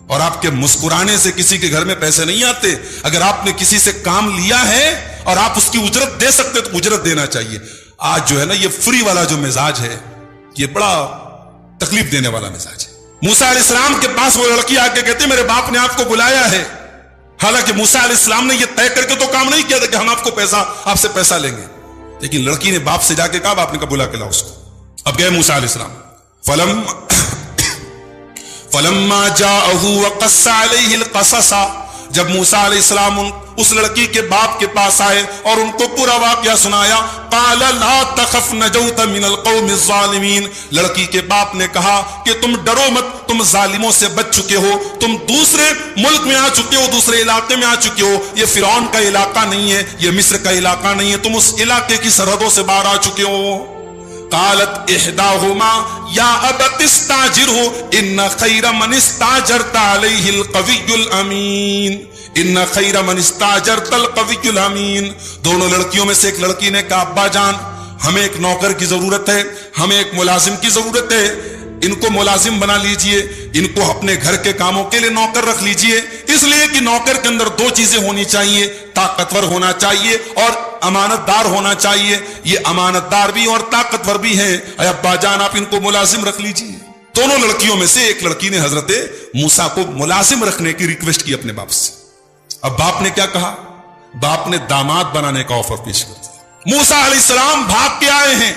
اور آپ کے مسکرانے سے کسی کے گھر میں پیسے نہیں آتے. اگر آپ نے کسی سے کام لیا ہے اور آپ اس کی اجرت دے سکتے تو اجرت دینا چاہیے. آج جو ہے نا یہ فری والا جو مزاج ہے یہ بڑا تکلیف دینے والا مزاج ہے. موسیٰ علیہ السلام کے پاس وہ لڑکی آ کے کہتے میرے باپ نے آپ کو بلایا ہے, حالانکہ موسیٰ علیہ السلام نے یہ طے کر کے تو کام نہیں کیا تھا کہ ہم آپ سے پیسہ لیں گے, لیکن لڑکی نے باپ سے جا کے کہا, باپ نے کہا بلا کے لاؤ اس کو. اب گئے موسیٰ علیہ السلام, فلما جاءه وقص عليه القصص, جب موسیٰ علیہ السلام اس لڑکی کے باپ کے پاس آئے اور ان کو پورا واقعہ سنایا، قال لا تخف نجوت من القوم الظالمین، لڑکی کے باپ نے کہا کہ تم ڈرو مت، تم ظالموں سے بچ چکے ہو، تم دوسرے ملک میں آ چکے ہو، دوسرے علاقے میں آ چکے ہو، یہ فرعون کا علاقہ نہیں ہے، یہ مصر کا علاقہ نہیں ہے، تم اس علاقے کی سرحدوں سے باہر آ چکے ہو۔ قالت احداہما یا ابت استاجرہ ان خیر من استاجرت علیہ القوی الامین، ان خیر من استاجرت القوی الامین۔ دونوں لڑکیوں میں سے ایک لڑکی نے کہا ابا جان ہمیں ایک نوکر کی ضرورت ہے، ہمیں ایک ملازم کی ضرورت ہے، ان کو ملازم بنا لیجئے، ان کو اپنے گھر کے کاموں کے لیے نوکر رکھ لیجئے، اس لیے کہ نوکر کے اندر دو چیزیں ہونی چاہیے، طاقتور ہونا چاہیے اور امانت دار ہونا چاہیے، یہ امانت دار بھی اور طاقتور بھی ہیں، اے ابا جان آپ ان کو ملازم رکھ لیجئے۔ دونوں لڑکیوں میں سے ایک لڑکی نے حضرت موسیٰ کو ملازم رکھنے کی ریکویسٹ کی اپنے باپ سے۔ اب باپ نے کیا کہا؟ باپ نے داماد بنانے کا آفر پیش کر دیا۔ موسیٰ علیہ السلام بھاگ کے آئے ہیں،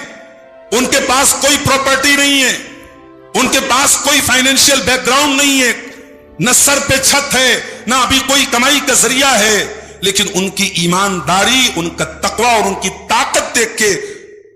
ان کے پاس کوئی پراپرٹی نہیں ہے، ان کے پاس کوئی فائنینشیل بیک گراؤنڈ نہیں ہے، نہ سر پہ چھت ہے، نہ ابھی کوئی کمائی کا ذریعہ ہے، لیکن ان کی ایمانداری، ان کا تقوی اور ان کی طاقت دیکھ کے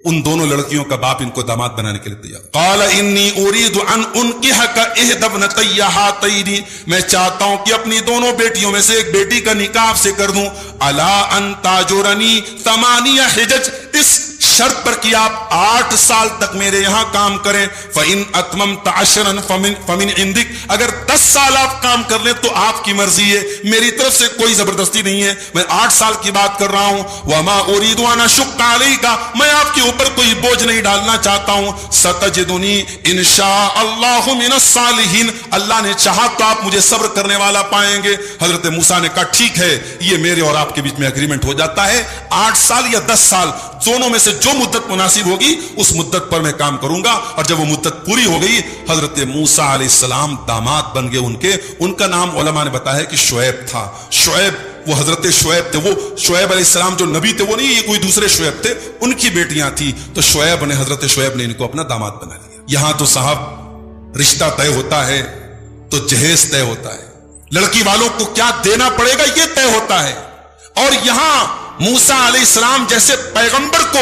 ان دونوں لڑکیوں کا باپ ان کو داماد بنانے کے لیے تیار۔ قال انی اريد ان انکحک احدی ابنتی ہاتین، میں چاہتا ہوں کہ اپنی دونوں بیٹیوں میں سے ایک بیٹی کا نکاح آپ سے کر دوں، الا ان تاجرنی 8 حجج، اس شرط پر کہ آپ 8 سال تک میرے یہاں کام کریں، فَإِنْ أَتْمَمْتَ عَشْرًا فَمِنْ عِنْدِكَ، اگر 10 سال آپ کام کر لیں تو آپ کی مرضی ہے، میری طرف سے کوئی زبردستی نہیں ہے، میں 8 سال کی بات کر رہا ہوں۔ وَمَا أُرِيدُ أَنْ أَشُقَّ عَلَيْكَ، میں آپ کے اوپر کوئی بوجھ نہیں ڈالنا چاہتا ہوں، سَتَجِدُنِي إِنْ شَاءَ اللَّهُ مِنَ الصَّالِحِينَ، اللہ نے چاہا تو آپ مجھے صبر کرنے والا پائیں گے۔ حضرت موسیٰ نے کہا ٹھیک ہے، یہ میرے اور آپ کے بیچ میں اگریمنٹ ہو جاتا ہے، 8 سال یا 10 سال دونوں میں سے جو مدت مناسب ہوگی اس مدت پر میں کام کروں گا۔ اور جب وہ مدت پوری ہو گئی، حضرت موسیٰ علیہ السلام داماد بن گئے ان کا نام علماء نے بتایا کہ شعیب تھا۔ شعیب، وہ حضرت شعیب تھے، وہ شعیب علیہ السلام جو نبی تھے وہ نہیں، یہ کوئی دوسرے شعیب تھے، ان کی بیٹیاں تھیں، تو حضرت شعیب نے ان کو اپنا داماد بنا لیا۔ یہاں تو صاحب رشتہ طے ہوتا ہے تو جہیز طے ہوتا ہے، لڑکی والوں کو کیا دینا پڑے گا یہ طے ہوتا ہے، اور یہاں موسیٰ علیہ السلام جیسے پیغمبر کو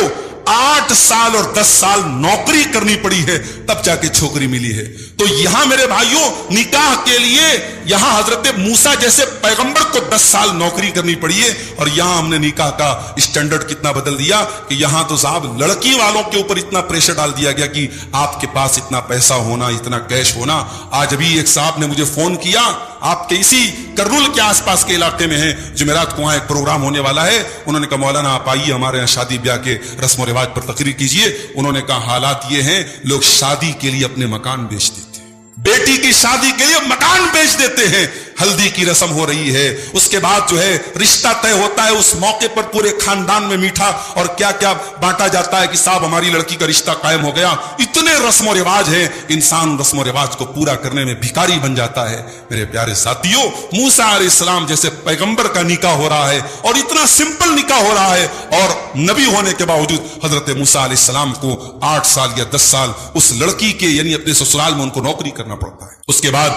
8 سال اور 10 سال نوکری کرنی پڑی ہے تب جا کے چھوکری ملی ہے۔ تو یہاں میرے بھائیوں نکاح کے لیے یہاں حضرت موسیٰ جیسے پیغمبر کو 10 سال نوکری کرنی پڑی ہے، اور یہاں ہم نے نکاح کا اسٹینڈرڈ کتنا بدل دیا کہ یہاں تو صاحب لڑکی والوں کے اوپر اتنا پریشر ڈال دیا گیا کہ آپ کے پاس اتنا پیسہ ہونا، اتنا کیش ہونا۔ آج ابھی ایک صاحب نے مجھے فون کیا، آپ کے اسی کرنول کے آس پاس کے علاقے میں ہیں، جمعرات کو وہاں ایک پروگرام ہونے والا ہے، انہوں نے کہا مولانا آپ آئیے ہمارے یہاں شادی بیاہ کے رسم و رواج پر تقریر کیجئے۔ انہوں نے کہا حالات یہ ہیں، لوگ شادی کے لیے اپنے مکان بیچ دیتے ہیں، بیٹی کی شادی کے لیے مکان بیچ دیتے ہیں، ہلدی کی رسم ہو رہی ہے، اس کے بعد جو ہے رشتہ طے ہوتا ہے، اس موقع پر پورے خاندان میں میٹھا اور کیا کیا بانٹا جاتا ہے کہ صاحب ہماری لڑکی کا رشتہ قائم ہو گیا۔ اتنے رسم و رواج ہیں، انسان رسم و رواج کو پورا کرنے میں بھکاری بن جاتا ہے۔ میرے پیارے ساتھیوں، موسیٰ علیہ السلام جیسے پیغمبر کا نکاح ہو رہا ہے اور اتنا سمپل نکاح ہو رہا ہے، اور نبی ہونے کے باوجود حضرت موسیٰ علیہ السلام کو 8 سال یا 10 سال اس لڑکی کے یعنی اپنے سسرال میں ان کو نوکری کرنا پڑتا ہے۔ اس کے بعد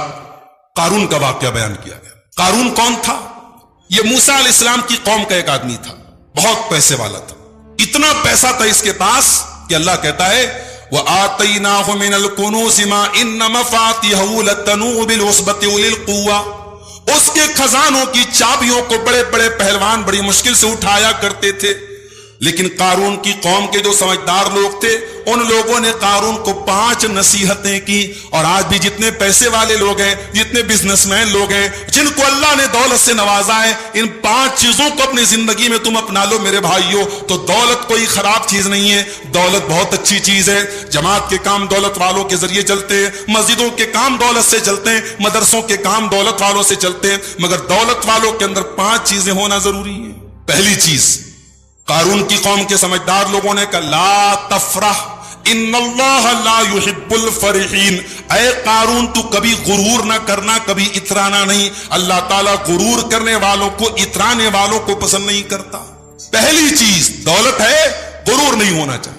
قارون کا واقعہ بیان کیا گیا۔ قارون کون تھا؟ یہ موسیٰ علیہ السلام کی قوم کا ایک آدمی تھا، بہت پیسے والا تھا، اتنا پیسہ تھا اس کے پاس کہ اللہ کہتا ہے وَآتَيْنَاهُ مِنَ الْكُنُوزِ مَا إِنَّ مَفَاتِحَهُ لَتَنُوءُ بِالْعُصْبَةِ أُولِي الْقُوَّةِ، اس کے خزانوں کی چابیوں کو بڑے بڑے پہلوان بڑی مشکل سے اٹھایا کرتے تھے۔ لیکن قارون کی قوم کے جو سمجھدار لوگ تھے ان لوگوں نے قارون کو 5 نصیحتیں کی، اور آج بھی جتنے پیسے والے لوگ ہیں، جتنے بزنس مین لوگ ہیں، جن کو اللہ نے دولت سے نوازا ہے، ان 5 چیزوں کو اپنی زندگی میں تم اپنا لو میرے بھائیوں، تو دولت کوئی خراب چیز نہیں ہے، دولت بہت اچھی چیز ہے۔ جماعت کے کام دولت والوں کے ذریعے چلتے ہیں، مسجدوں کے کام دولت سے چلتے ہیں، مدرسوں کے کام دولت والوں سے چلتے ہیں، مگر دولت والوں کے اندر 5 چیزیں ہونا ضروری ہیں۔ پہلی چیز، قارون کی قوم کے سمجھدار لوگوں نے کہا لا تفرح ان اللہ لا يحب الفرحین، اے قارون تو کبھی غرور نہ کرنا، کبھی اترانا نہیں، اللہ تعالیٰ غرور کرنے والوں کو، اترانے والوں کو پسند نہیں کرتا۔ پہلی چیز دولت ہے، غرور نہیں ہونا چاہیے۔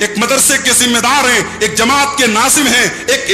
ایک مدرسے کے ذمہ دار ہیں، ایک جماعت کے ناظم ہیں، ایک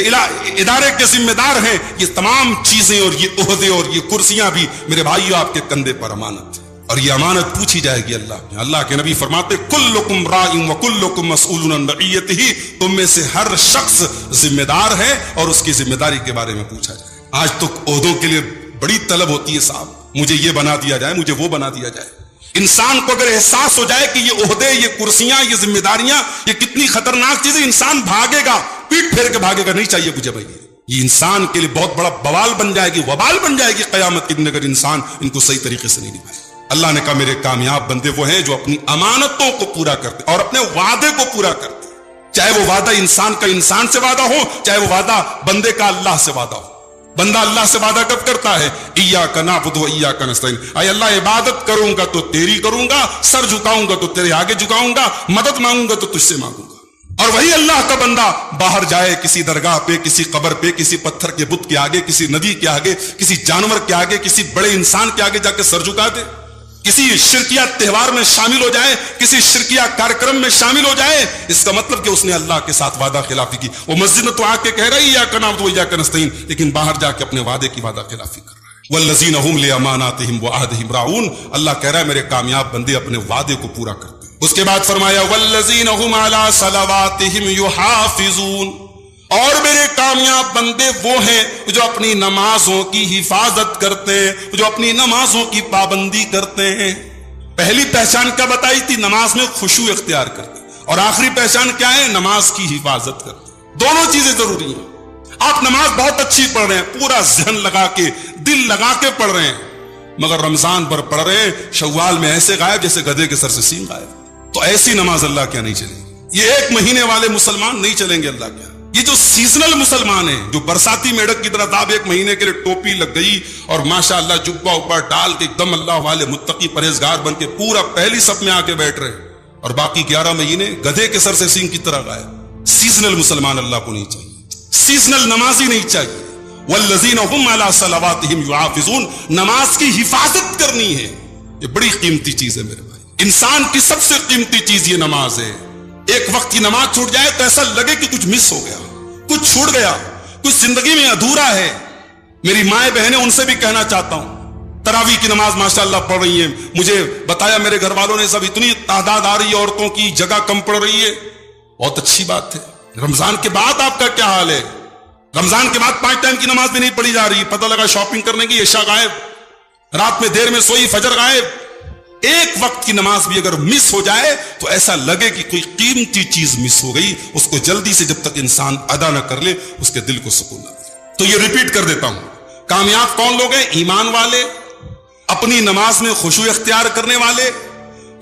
ادارے کے ذمہ دار ہیں. یہ تمام چیزیں اور یہ عہدے اور یہ کرسیاں بھی میرے بھائیو آپ کے کندھے پر امانت ہے، اور یہ امانت پوچھی جائے گی اللہ کے نبی فرماتے کلکم راع وکلکم مسئول عن رعیتہ، تم میں سے ہر شخص ذمہ دار ہے اور اس کی ذمہ داری کے بارے میں پوچھا جائے. آج تو عہدوں کے لیے بڑی طلب ہوتی ہے، صاحب مجھے یہ بنا دیا جائے، مجھے وہ بنا دیا جائے. انسان کو اگر احساس ہو جائے کہ یہ عہدے، یہ کرسیاں، یہ ذمہ داریاں، یہ کتنی خطرناک چیزیں، انسان بھاگے گا، پیٹ پھیر کے بھاگے گا. نہیں چاہیے مجھے بھائی، یہ انسان کے لیے بہت بڑا بوال بن جائے گی، وبال بن جائے گی قیامت کے دن اگر انسان ان کو صحیح طریقے سے نہیں نبھائے. اللہ نے کہا میرے کامیاب بندے وہ ہیں جو اپنی امانتوں کو پورا کرتے اور اپنے وعدے کو پورا کرتے، چاہے وہ وعدہ انسان کا انسان سے وعدہ ہو، چاہے وہ وعدہ بندے کا اللہ سے وعدہ ہو. بندہ اللہ سے وعدہ کب کرتا ہے؟ ایاک نعبد و ایاک نستعین، اے اللہ عبادت کروں گا تو تیری کروں گا، سر جھکاؤں گا تو تیرے آگے جھکاؤں گا، مدد مانگوں گا تو تجھ سے مانگوں گا. اور وہی اللہ کا بندہ باہر جائے کسی درگاہ پہ، کسی قبر پہ، کسی پتھر کے بت کے آگے، کسی ندی کے آگے، کسی جانور کے آگے، کسی بڑے انسان کے آگے جا کے سر جھکا دے، کسی شرکیہ تہوار میں شامل ہو جائے، کسی شرکیہ کارکرم میں شامل ہو جائے، اس کا مطلب کہ اس نے اللہ کے ساتھ وعدہ خلافی کی. وہ مسجد میں تو آ کے کہہ رہی ہے ایاک نعبد و ایاک نستعین، لیکن باہر جا کے اپنے وعدے کی وعدہ خلافی کر رہا ہے. والذین هم لاماناتهم وعهدهم راعون، اللہ کہہ رہا ہے میرے کامیاب بندے اپنے وعدے کو پورا کرتے ہیں. اس کے بعد فرمایا والذین هم علی صلواتهم یحافظون، اور میرے کامیاب بندے وہ ہیں جو اپنی نمازوں کی حفاظت کرتے ہیں، جو اپنی نمازوں کی پابندی کرتے ہیں. پہلی پہچان کیا بتائی تھی؟ نماز میں خشوع اختیار کرتے، اور آخری پہچان کیا ہے؟ نماز کی حفاظت کرتے. دونوں چیزیں ضروری ہیں. آپ نماز بہت اچھی پڑھ رہے ہیں، پورا ذہن لگا کے، دل لگا کے پڑھ رہے ہیں، مگر رمضان پر پڑھ رہے ہیں، شوال میں ایسے غائب جیسے گدھے کے سر سے سینگ غائب. تو ایسی نماز اللہ کیا نہیں چلے گی. یہ ایک مہینے والے مسلمان نہیں چلیں گے اللہ کیا. یہ جو سیزنل مسلمان ہیں، جو برساتی میڈک کی طرح صاحب ایک مہینے کے لیے ٹوپی لگ گئی اور ماشاءاللہ جبہ اوپر ڈال کے ایک دم اللہ والے متقی پرہیزگار بن کے پورا پہلی صف میں آ کے بیٹھ رہے، اور باقی 11 مہینے گدھے کے سر سے سینگ کی طرح غائب. سیزنل مسلمان اللہ کو نہیں چاہیے، سیزنل نمازی نہیں چاہیے. والذین هم علی صلواتهم یحافظون، نماز کی حفاظت کرنی ہے. یہ بڑی قیمتی چیز ہے میرے بھائی. انسان کی سب سے قیمتی چیز یہ نماز ہے. ایک وقت کی نماز چھوٹ جائے تو ایسا لگے کہ کچھ مس ہو گیا، کچھ چھوٹ گیا، کچھ زندگی میں ادھورا ہے. میری مائیں بہنیں، ان سے بھی کہنا چاہتا ہوں، تراویح کی نماز ماشاءاللہ پڑھ رہی ہیں. مجھے بتایا میرے گھر والوں نے سب اتنی تعداد آ رہی ہے عورتوں کی، جگہ کم پڑ رہی ہے. بہت اچھی بات ہے. رمضان کے بعد آپ کا کیا حال ہے؟ رمضان کے بعد 5 ٹائم کی نماز بھی نہیں پڑھی جا رہی. پتہ لگا شاپنگ کرنے کی، عشاء غائب، رات میں دیر میں سوئی، فجر غائب. ایک وقت کی نماز بھی اگر مس ہو جائے تو ایسا لگے کہ کوئی قیمتی چیز مس ہو گئی. اس کو جلدی سے جب تک انسان ادا نہ کر لے اس کے دل کو سکون نہ ملے. تو یہ ریپیٹ کر دیتا ہوں، کامیاب کون لوگ ہیں؟ ایمان والے، اپنی نماز میں خشوع اختیار کرنے والے،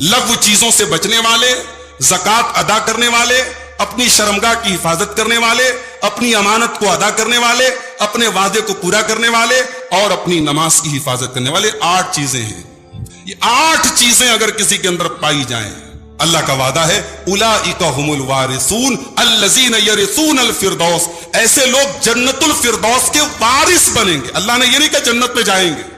لغو چیزوں سے بچنے والے، زکوٰۃ ادا کرنے والے، اپنی شرمگاہ کی حفاظت کرنے والے، اپنی امانت کو ادا کرنے والے، اپنے وعدے کو پورا کرنے والے، اور اپنی نماز کی حفاظت کرنے والے. 8 چیزیں ہیں. یہ 8 چیزیں اگر کسی کے اندر پائی جائیں، اللہ کا وعدہ ہے اولئک هم الوارثون الذین یرثون الفردوس، ایسے لوگ جنت الفردوس کے وارث بنیں گے. اللہ نے یہ نہیں کہا جنت میں جائیں گے،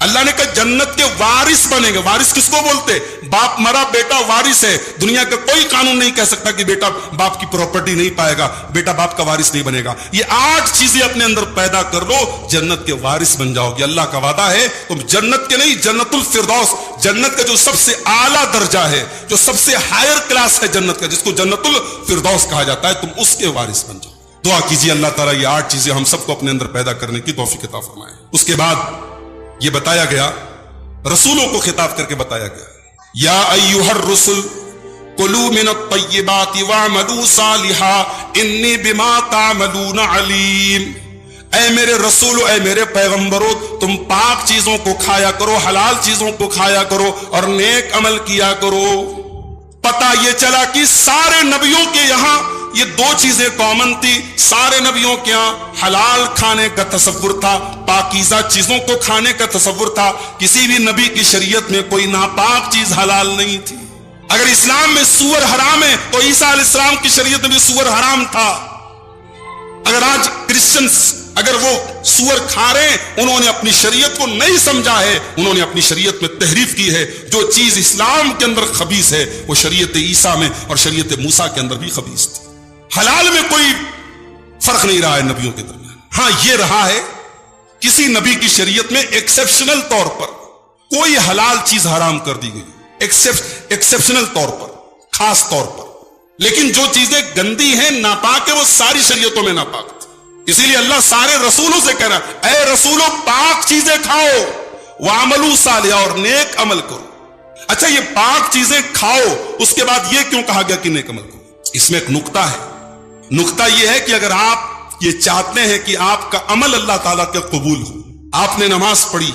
اللہ نے کہا جنت کے وارث بنیں گے. وارث کس کو بولتے؟ باپ مرا بیٹا وارث ہے. دنیا کا کوئی قانون نہیں کہہ سکتا کہ بیٹا باپ کی پراپرٹی نہیں پائے گا، بیٹا باپ کا وارث نہیں بنے گا. یہ 8 چیزیں اپنے اندر پیدا کر لو، جنت کے وارث بن جاؤ گے. اللہ کا وعدہ ہے تم جنت کے نہیں، جنت الفردوس، جنت کا جو سب سے اعلیٰ درجہ ہے، جو سب سے ہائر کلاس ہے جنت کا، جس کو جنت الفردوس کہا جاتا ہے، تم اس کے وارث بن جاؤ. دعا کیجیے اللہ تعالیٰ یہ 8 چیزیں ہم سب کو اپنے اندر پیدا کرنے کی توفیق عطا فرمائے. اس کے بعد یہ بتایا گیا، رسولوں کو خطاب کر کے بتایا گیا، یا ایھا الرسل کلوا من الطیبات واعملوا صالحا انی بما تعملون علیم. اے میرے رسولو، اے میرے پیغمبرو، تم پاک چیزوں کو کھایا کرو، حلال چیزوں کو کھایا کرو، اور نیک عمل کیا کرو. پتہ یہ چلا کہ سارے نبیوں کے یہاں یہ 2 چیزیں کامن تھی. سارے نبیوں کے یہاں حلال کھانے کا تصور تھا، پاکیزہ چیزوں کو کھانے کا تصور تھا. کسی بھی نبی کی شریعت میں کوئی ناپاک چیز حلال نہیں تھی. اگر اسلام میں سور حرام ہے تو عیسیٰ علیہ السلام کی شریعت میں بھی سور حرام تھا. اگر آج کرسچنز اگر وہ سور کھا رہے ہیں، انہوں نے اپنی شریعت کو نہیں سمجھا ہے، انہوں نے اپنی شریعت میں تحریف کی ہے. جو چیز اسلام کے اندر خبیث ہے وہ شریعت عیسیٰ میں اور شریعت موسیٰ کے اندر بھی خبیث تھی. حلال میں کوئی فرق نہیں رہا ہے نبیوں کے درمیان. ہاں یہ رہا ہے کسی نبی کی شریعت میں ایکسیپشنل طور پر کوئی حلال چیز حرام کر دی گئی، ایکسیپشنل طور پر، خاص طور پر. لیکن جو چیزیں گندی ہیں، ناپاک ہیں، وہ ساری شریعتوں میں ناپاک تھی. اسی لیے اللہ سارے رسولوں سے کہہ رہا ہے اے رسولوں پاک چیزیں کھاؤ، وَعَمَلُوا صَالِحًا، اور نیک عمل کرو. اچھا یہ پاک چیزیں کھاؤ، اس کے بعد یہ کیوں کہا گیا کہ نیک عمل کرو؟ اس میں ایک نقطہ ہے. نقطہ یہ ہے کہ اگر آپ یہ چاہتے ہیں کہ آپ کا عمل اللہ تعالیٰ کے قبول ہو، آپ نے نماز پڑھی،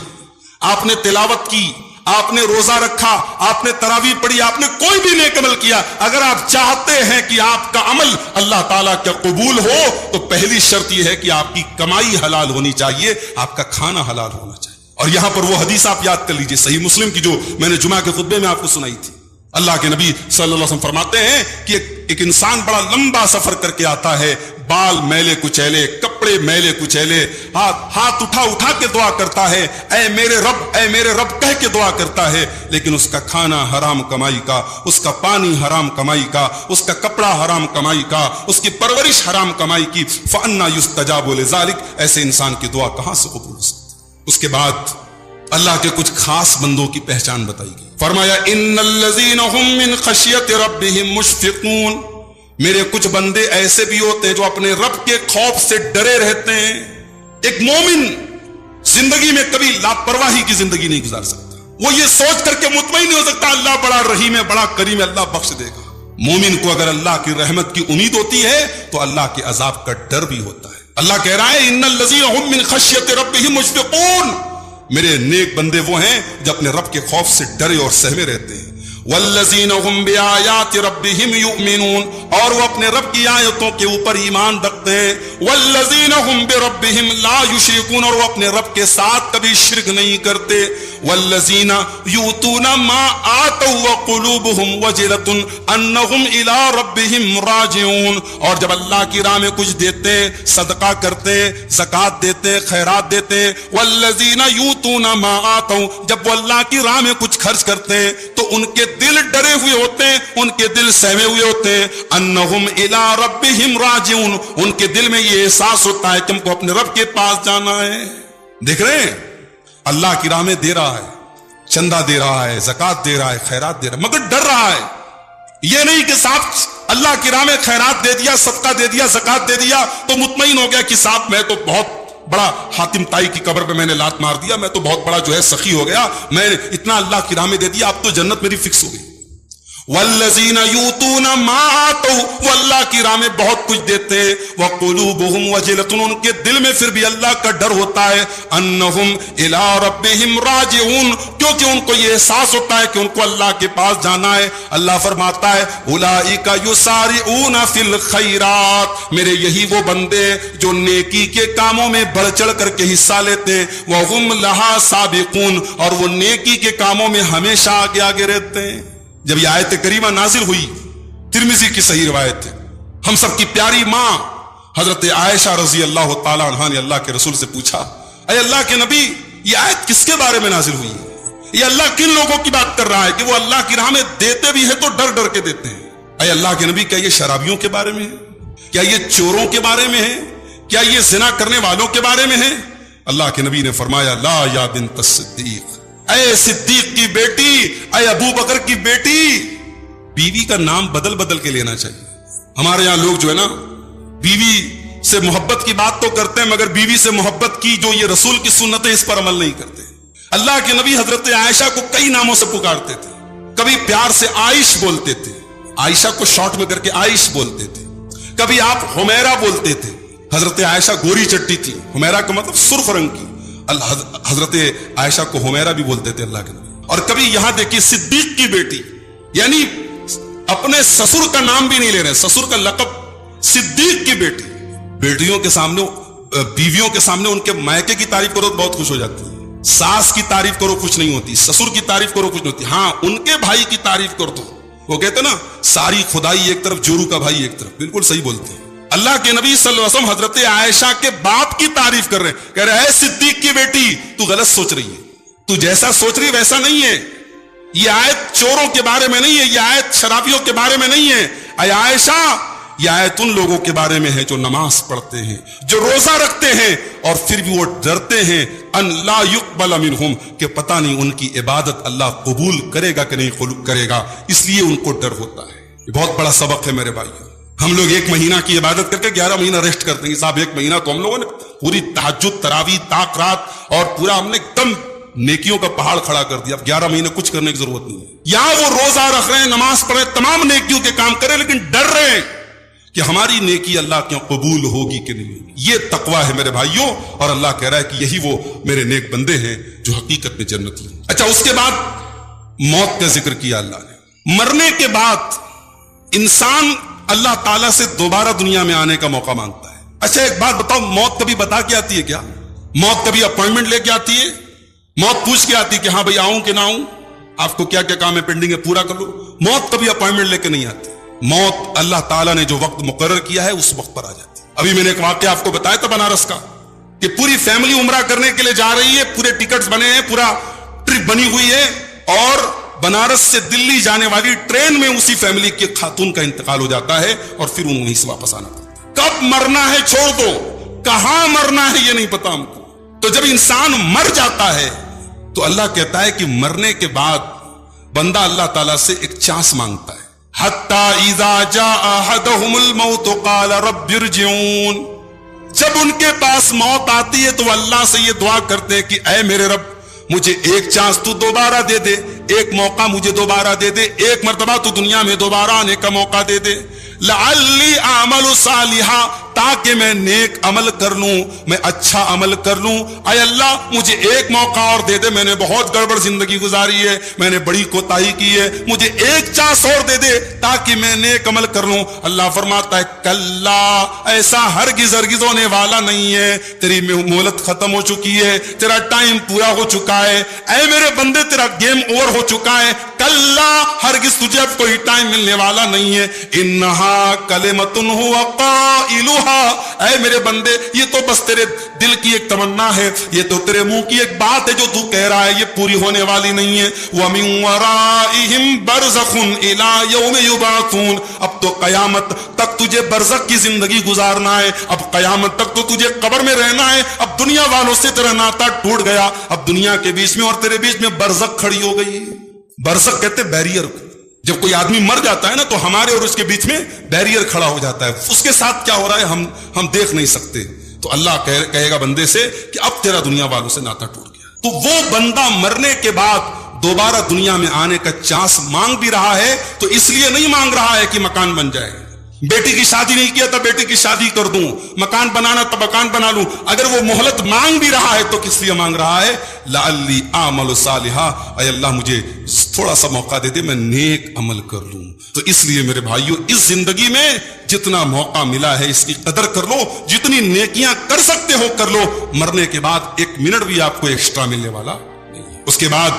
آپ نے تلاوت کی، آپ نے روزہ رکھا، آپ نے تراویح پڑھی، آپ نے کوئی بھی نیک عمل کیا، اگر آپ چاہتے ہیں کہ آپ کا عمل اللہ تعالیٰ کا قبول ہو تو پہلی شرط یہ ہے کہ آپ کی کمائی حلال ہونی چاہیے، آپ کا کھانا حلال ہونا چاہیے. اور یہاں پر وہ حدیث آپ یاد کر لیجئے صحیح مسلم کی جو میں نے جمعہ کے خطبے میں آپ کو سنائی تھی. اللہ کے نبی صلی اللہ علیہ وسلم فرماتے ہیں کہ ایک انسان بڑا لمبا سفر کر کے آتا ہے، بال میلے کچیلے، کپڑے میلے کچیلے، ہاتھ اٹھا کے دعا کرتا ہے اے میرے رب کہہ کے دعا کرتا ہے، لیکن اس کا کھانا حرام کمائی کا، اس کا پانی حرام کمائی کا، اس کا کپڑا حرام کمائی کا، اس کی پرورش حرام کمائی کی. فَأَنَّا يُسْتَجَابُ لِذَلِكَ، ایسے انسان کی دعا کہاں سے قبول ہو سکتی؟ اس کے بعد اللہ کے کچھ خاص بندوں کی پہچان بتائی گئی. فرمایا ان الذین هم من خشیت ربهم مشفقون، میرے کچھ بندے ایسے بھی ہوتے ہیں جو اپنے رب کے خوف سے ڈرے رہتے ہیں. ایک مومن زندگی میں کبھی لاپرواہی کی زندگی نہیں گزار سکتا، وہ یہ سوچ کر کے مطمئن نہیں ہو سکتا اللہ بڑا رحیم ہے، بڑا کریم ہے، اللہ بخش دے گا. مومن کو اگر اللہ کی رحمت کی امید ہوتی ہے تو اللہ کے عذاب کا ڈر بھی ہوتا ہے. اللہ کہہ رہا ہے ان الذین هم من خشیت ربهم مشفقون، میرے نیک بندے وہ ہیں جو اپنے رب کے خوف سے ڈرے اور سہمے رہتے ہیں. والذین هم بآیات ربهم یؤمنون، اور وہ اپنے رب کی آیتوں کے اوپر ایمان رکھتے ہیں. والذین هم بربهم لا یشرکون، اور وہ اپنے رب کے ساتھ کبھی شرک نہیں کرتے. والذین یؤتون ما آتوا وقلوبهم وجلۃ انہم الی ربهم راجعون، اور جب اللہ کی راہ میں کچھ دیتے، صدقہ کرتے، زکوٰۃ دیتے، خیرات دیتے. والذین یؤتون ما آتوا، جب وہ اللہ کی راہ میں کچھ خرچ کرتے تو ان کے دل ڈرے ہوئے ہوتے ہیں، ان کے دل سہمے ہوئے ہوتے ہیں. انہم الی ربهم راجعون، ان کے دل میں یہ احساس ہوتا ہے کہ ہم کو اپنے رب کے پاس جانا ہے. دیکھ رہے ہیں اللہ کی راہ میں دے رہا ہے، چندہ دے رہا ہے، زکوٰۃ دے رہا ہے، خیرات دے رہا ہے، مگر ڈر رہا ہے. یہ نہیں کہ صاحب اللہ کی راہ میں خیرات دے دیا، صدقہ دے دیا، زکوٰۃ دے دیا تو مطمئن ہو گیا کہ صاحب میں تو بہت بڑا حاتم طائی کی قبر پہ میں نے لات مار دیا، میں تو بہت بڑا جو ہے سخی ہو گیا، میں اتنا اللہ کی راہ میں دے دیا، اب تو جنت میری فکس ہو گئی. والذین یؤتون ما آتوا، وہ اللہ کی راہ میں بہت کچھ دیتے. وقلوبهم وجلۃ، ان کے دل میں پھر بھی اللہ کا ڈر ہوتا ہے. انہم الی ربهم راجعون، کیونکہ ان کو یہ احساس ہوتا ہے کہ ان کو اللہ کے پاس جانا ہے. اللہ فرماتا ہے اولئک یسارعون فی الخیرات، میرے یہی وہ بندے جو نیکی کے کاموں میں بڑھ چڑھ کر کے حصہ لیتے. وہم لہا سابقون، اور وہ نیکی کے کاموں میں ہمیشہ آگے آگے رہتے ہیں. جب یہ آیت کریمہ نازل ہوئی، ترمذی کی صحیح روایت ہے، ہم سب کی پیاری ماں حضرت عائشہ رضی اللہ تعالی عنہا نے اللہ کے رسول سے پوچھا اے اللہ کے نبی یہ آیت کس کے بارے میں نازل ہوئی ہے؟ یہ اللہ کن لوگوں کی بات کر رہا ہے کہ وہ اللہ کی راہ میں دیتے بھی ہیں تو ڈر ڈر کے دیتے ہیں؟ اے اللہ کے نبی کیا یہ شرابیوں کے بارے میں ہے؟ کیا یہ چوروں کے بارے میں ہے؟ کیا یہ زنا کرنے والوں کے بارے میں ہے؟ اللہ کے نبی نے فرمایا لا یا بنت الصدیق، اے صدیق کی بیٹی، اے ابو بکر کی بیٹی. بیوی کا نام بدل بدل کے لینا چاہیے. ہمارے یہاں لوگ جو ہے نا بیوی سے محبت کی بات تو کرتے ہیں مگر بیوی سے محبت کی جو یہ رسول کی سنت ہے اس پر عمل نہیں کرتے. اللہ کے نبی حضرت عائشہ کو کئی ناموں سے پکارتے تھے. کبھی پیار سے عائش بولتے تھے، عائشہ کو شارٹ میں کر کے عائش بولتے تھے. کبھی آپ حمیرہ بولتے تھے، حضرت عائشہ گوری چٹی تھی، حمیرہ کا مطلب سرخ رنگ کی، حضرت عائشہ کو حمیرہ بھی بولتے تھے اللہ کے نبی. اور کبھی یہاں دیکھیے صدیق کی بیٹی، یعنی اپنے سسر کا نام بھی نہیں لے رہے، سسر کا لقب، صدیق کی بیٹی. بیٹیوں کے سامنے، بیویوں کے سامنے ان کے مائکے کی تعریف کرو تو بہت خوش ہو جاتی ہے. ساس کی تعریف کرو خوش نہیں ہوتی، سسر کی تعریف کرو خوش نہیں ہوتی. ہاں ان کے بھائی کی تعریف کر دو، وہ کہتے نا ساری خدائی ایک طرف جورو کا بھائی ایک طرف، بالکل صحیح بولتے ہیں. اللہ کے نبی صلی اللہ علیہ وسلم حضرت عائشہ کے باپ کی تعریف کر رہے ہیں, کہہ رہے ہیں اے صدیق کی بیٹی تو غلط سوچ رہی ہے, تو جیسا سوچ رہی ویسا نہیں ہے. یہ آیت چوروں کے بارے میں نہیں ہے, یہ آیت شرابیوں کے بارے میں نہیں ہے. اے عائشہ, یہ آیت ان لوگوں کے بارے میں ہے جو نماز پڑھتے ہیں, جو روزہ رکھتے ہیں, اور پھر بھی وہ ڈرتے ہیں ان لا يقبل منہم, کہ پتہ نہیں ان کی عبادت اللہ قبول کرے گا کہ نہیں کرے گا, اس لیے ان کو ڈر ہوتا ہے. یہ بہت بڑا سبق ہے میرے بھائیوں. ہم لوگ 1 مہینہ کی عبادت کر کے 11 مہینہ ریسٹ کرتے ہیں. صاحب 1 مہینہ تو ہم لوگوں نے پوری تہجد, تراویح, طاق رات اور پورا ہم نے ایک دم نیکیوں کا پہاڑ کھڑا کر دیا. اب 11 مہینے کچھ کرنے کی ضرورت نہیں ہے. یا وہ روزہ رکھ رہے ہیں, نماز پڑھ رہے ہیں, تمام نیکیوں کے کام کریں, لیکن ڈر رہے ہیں کہ ہماری نیکی اللہ کے قبول ہوگی کہ نہیں ہوگی. یہ تقویٰ ہے میرے بھائیوں, اور اللہ کہہ رہا ہے کہ یہی وہ میرے نیک بندے ہیں جو حقیقت میں جنت لیں. اچھا, اس کے بعد موت کا ذکر کیا اللہ نے. مرنے کے بعد انسان اللہ تعالیٰ سے دوبارہ دنیا میں آنے کا موقع مانگتا ہے. اچھا ایک بات بتاؤ, موت کبھی بتا کے آتی ہے کیا؟ موت کبھی اپوائنٹمنٹ لے کے آتی ہے؟ موت پوچھ کے آتی ہے کہ ہاں بھائی آؤں کہ نہ آؤں, آپ کو کیا کیا کام ہے پینڈنگ ہے پورا کر لو؟ موت کبھی اپوائنٹمنٹ لے کے نہیں آتی. موت اللہ تعالیٰ نے جو وقت مقرر کیا ہے اس وقت پر آ جاتی. ابھی میں نے ایک واقعہ آپ کو بتایا تھا بنارس کا, کہ پوری فیملی عمرہ کرنے کے لیے جا رہی ہے, پورے ٹکٹس بنے ہیں, پورا ٹرپ بنی ہوئی ہے, اور بنارس سے دلی جانے والی ٹرین میں اسی فیملی کے خاتون کا انتقال ہو جاتا ہے, اور پھر انہیں سے واپس آنا پڑتا ہے. کب مرنا ہے چھوڑ دو, کہاں مرنا ہے یہ نہیں پتا ہم کو. تو جب انسان مر جاتا ہے تو اللہ کہتا ہے کہ مرنے کے بعد بندہ اللہ تعالیٰ سے ایک چانس مانگتا ہے. حتی اذا جاء احدهم الموت قال رب ارجعون. جب ان کے پاس موت آتی ہے تو اللہ سے یہ دعا کرتے ہیں کہ اے میرے رب, مجھے ایک چانس تو دوبارہ دے دے, ایک موقع مجھے دوبارہ دے دے, ایک مرتبہ تو دنیا میں دوبارہ آنے کا موقع دے دے. لعلی اعمل صالحا, تاکہ میں نیک عمل کر لوں, میں اچھا عمل کر لوں. اے اللہ مجھے ایک موقع اور دے دے, میں نے بہت گڑبڑ زندگی گزاری ہے, میں نے بڑی کوتاہی کی ہے, مجھے ایک چانس اور دے دے تاکہ میں نیک عمل کر لوں. اللہ فرماتا ہے کلا, ایسا ہرگز ہرگز ہونے والا نہیں ہے, تیری مہلت ختم ہو چکی ہے, تیرا ٹائم پورا ہو چکا ہے, اے میرے بندے تیرا گیم اوور ہو چکا ہے. کلا, ہرگز تجھے اب کوئی ٹائم ملنے والا نہیں ہے. انہا کلمۃ هو قائلها, اے میرے بندے یہ تو بس تیرے دل کی ایک تمنا ہے, یہ تو تیرے منہ کی ایک بات ہے جو تو کہہ رہا ہے, یہ پوری ہونے والی نہیں ہے. وَمِن وَرَائِهِمْ بَرْزَخٌ إِلَىٰ يَوْمِ يُبْعَثُونَ, اب تو قیامت تک تجھے برزخ کی زندگی گزارنا ہے, اب قیامت تک تو تجھے قبر میں رہنا ہے. اب دنیا والوں سے تیرا ناتا ٹوٹ گیا, اب دنیا کے بیچ میں اور تیرے بیچ میں برزخ کھڑی ہو گئی. برزخ کہتے بیریئر کو. جب کوئی آدمی مر جاتا ہے نا تو ہمارے اور اس کے بیچ میں بیریئر کھڑا ہو جاتا ہے, اس کے ساتھ کیا ہو رہا ہے ہم دیکھ نہیں سکتے. تو اللہ کہے گا بندے سے کہ اب تیرا دنیا والوں سے ناتا ٹوٹ گیا. تو وہ بندہ مرنے کے بعد دوبارہ دنیا میں آنے کا چانس مانگ بھی رہا ہے, تو اس لیے نہیں مانگ رہا ہے کہ مکان بن جائے. بیٹی کی شادی نہیں کیا تھا بیٹی کی شادی کر دوں, مکان بنانا تھا مکان بنا لوں. اگر وہ مہلت مانگ بھی رہا ہے تو کس لیے مانگ رہا ہے؟ لعلی اعمل صالحا, اے اللہ مجھے تھوڑا سا موقع دے دے, میں نیک عمل کر لوں. تو اس لیے میرے بھائیوں, اس زندگی میں جتنا موقع ملا ہے اس کی قدر کر لو, جتنی نیکیاں کر سکتے ہو کر لو. مرنے کے بعد 1 منٹ بھی آپ کو ایکسٹرا ملنے والا نہیں ہے. اس کے بعد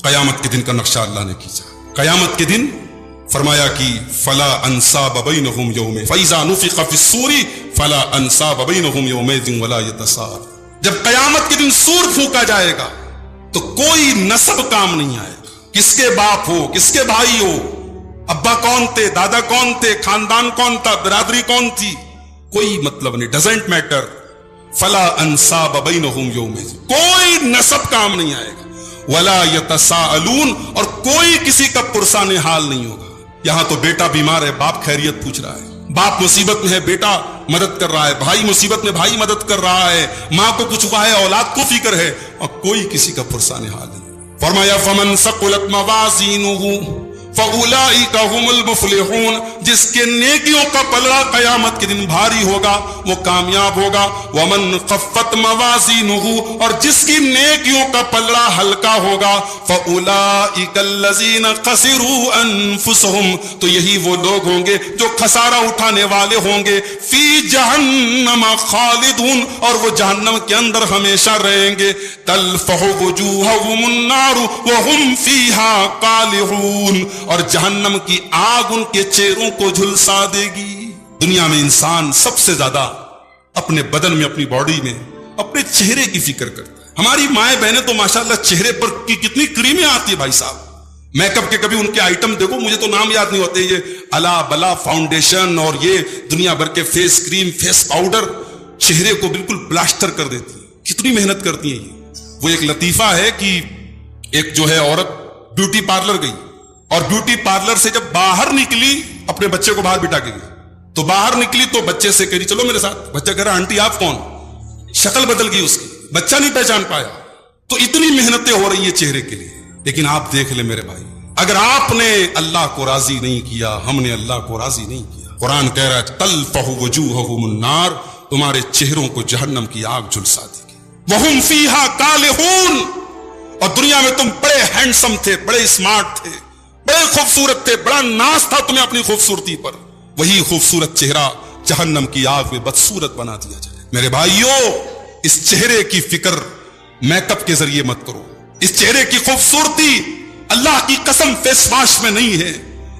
قیامت کے دن کا نقشہ اللہ نے کھینچا. قیامت کے دن فرمایا کہ فلا انصاب بینہم یوم فاذا نفخ فی الصور فلا انصاب بینہم یومئذ ولا یتساءلون. جب قیامت کے دن سور پھونکا جائے گا تو کوئی نسب کام نہیں آئے گا. کس کے باپ ہو, کس کے بھائی ہو, ابا کون تھے, دادا کون تھے, خاندان کون تھا, برادری کون تھی, کوئی مطلب نہیں, ڈزنٹ میٹر. فلا انصاب بینہم یومئذ, کوئی نسب کام نہیں آئے گا. ولا یتساءلون, اور کوئی کسی کا پرسان حال نہیں ہوگا. یہاں تو بیٹا بیمار ہے, باپ خیریت پوچھ رہا ہے, باپ مصیبت میں ہے, بیٹا مدد کر رہا ہے, بھائی مصیبت میں, بھائی مدد کر رہا ہے, ماں کو کچھ ہوا ہے, اولاد کو فکر ہے, اور کوئی کسی کا پرسان حال نہیں. فرمایا فمن ثقلت موازینہ فاولئک هم المفلحون, جس کے نیکیوں کا پلڑا قیامت کے دن بھاری ہوگا وہ کامیاب ہوگا. ومن خفت موازینہ, اور جس کی نیکیوں کا پلڑا ہلکا ہوگا فاولئک الذین خسروا انفسهم, تو یہی وہ لوگ ہوں گے جو خسارہ اٹھانے والے ہوں گے. فی جہنم خالدون, اور وہ جہنم کے اندر ہمیشہ رہیں گے. تلفح وجوہهم النار وهم فیہا قالعون, اور جہنم کی آگ ان کے چہروں کو جھلسا دے گی. دنیا میں انسان سب سے زیادہ اپنے بدن میں، اپنی باڈی میں اپنے چہرے کی فکر کرتا ہے. ہماری مائیں بہنیں تو ماشاءاللہ چہرے پر کی کتنی کریمیں آتی ہے بھائی صاحب. میک اپ کے کبھی ان کے آئٹم دیکھو، مجھے تو نام یاد نہیں ہوتے، یہ الا بلا فاؤنڈیشن اور یہ دنیا بھر کے فیس کریم، فیس پاؤڈر چہرے کو بالکل پلاسٹر کر دیتی ہے. کتنی محنت کرتی ہیں یہ. وہ ایک لطیفہ ہے کہ ایک جو ہے عورت بیوٹی پارلر گئی، اور بیوٹی پارلر سے جب باہر نکلی، اپنے بچے کو باہر بٹھا کے گئی، تو باہر نکلی تو بچے سے کہہ رہی چلو میرے ساتھ. بچہ کہہ رہا آنٹی آپ کون؟ شکل بدل گئی اس کی، بچہ نہیں پہچان پایا. تو اتنی محنتیں ہو رہی ہیں چہرے کے لیے. لیکن آپ دیکھ لیں میرے بھائی، اگر آپ نے اللہ کو راضی نہیں کیا، ہم نے اللہ کو راضی نہیں کیا، قرآن کہہ رہا ہے تلفح وجوہہم النار، تمہارے چہروں کو جہنم کی آگ جھلسا دے گی. وہم فیہا کالہون، اور دنیا میں تم بڑے ہینڈسم تھے، بڑے اسمارٹ تھے، بڑے خوبصورت تھے، بڑا ناز تھا تمہیں اپنی خوبصورتی پر. وہی خوبصورت چہرہ جہنم کی آگ میں بدصورت بنا دیا جائے. میرے بھائیوں، اس چہرے کی فکر میک اپ کے ذریعے مت کرو. اس چہرے کی خوبصورتی اللہ کی قسم فیس واش میں نہیں ہے.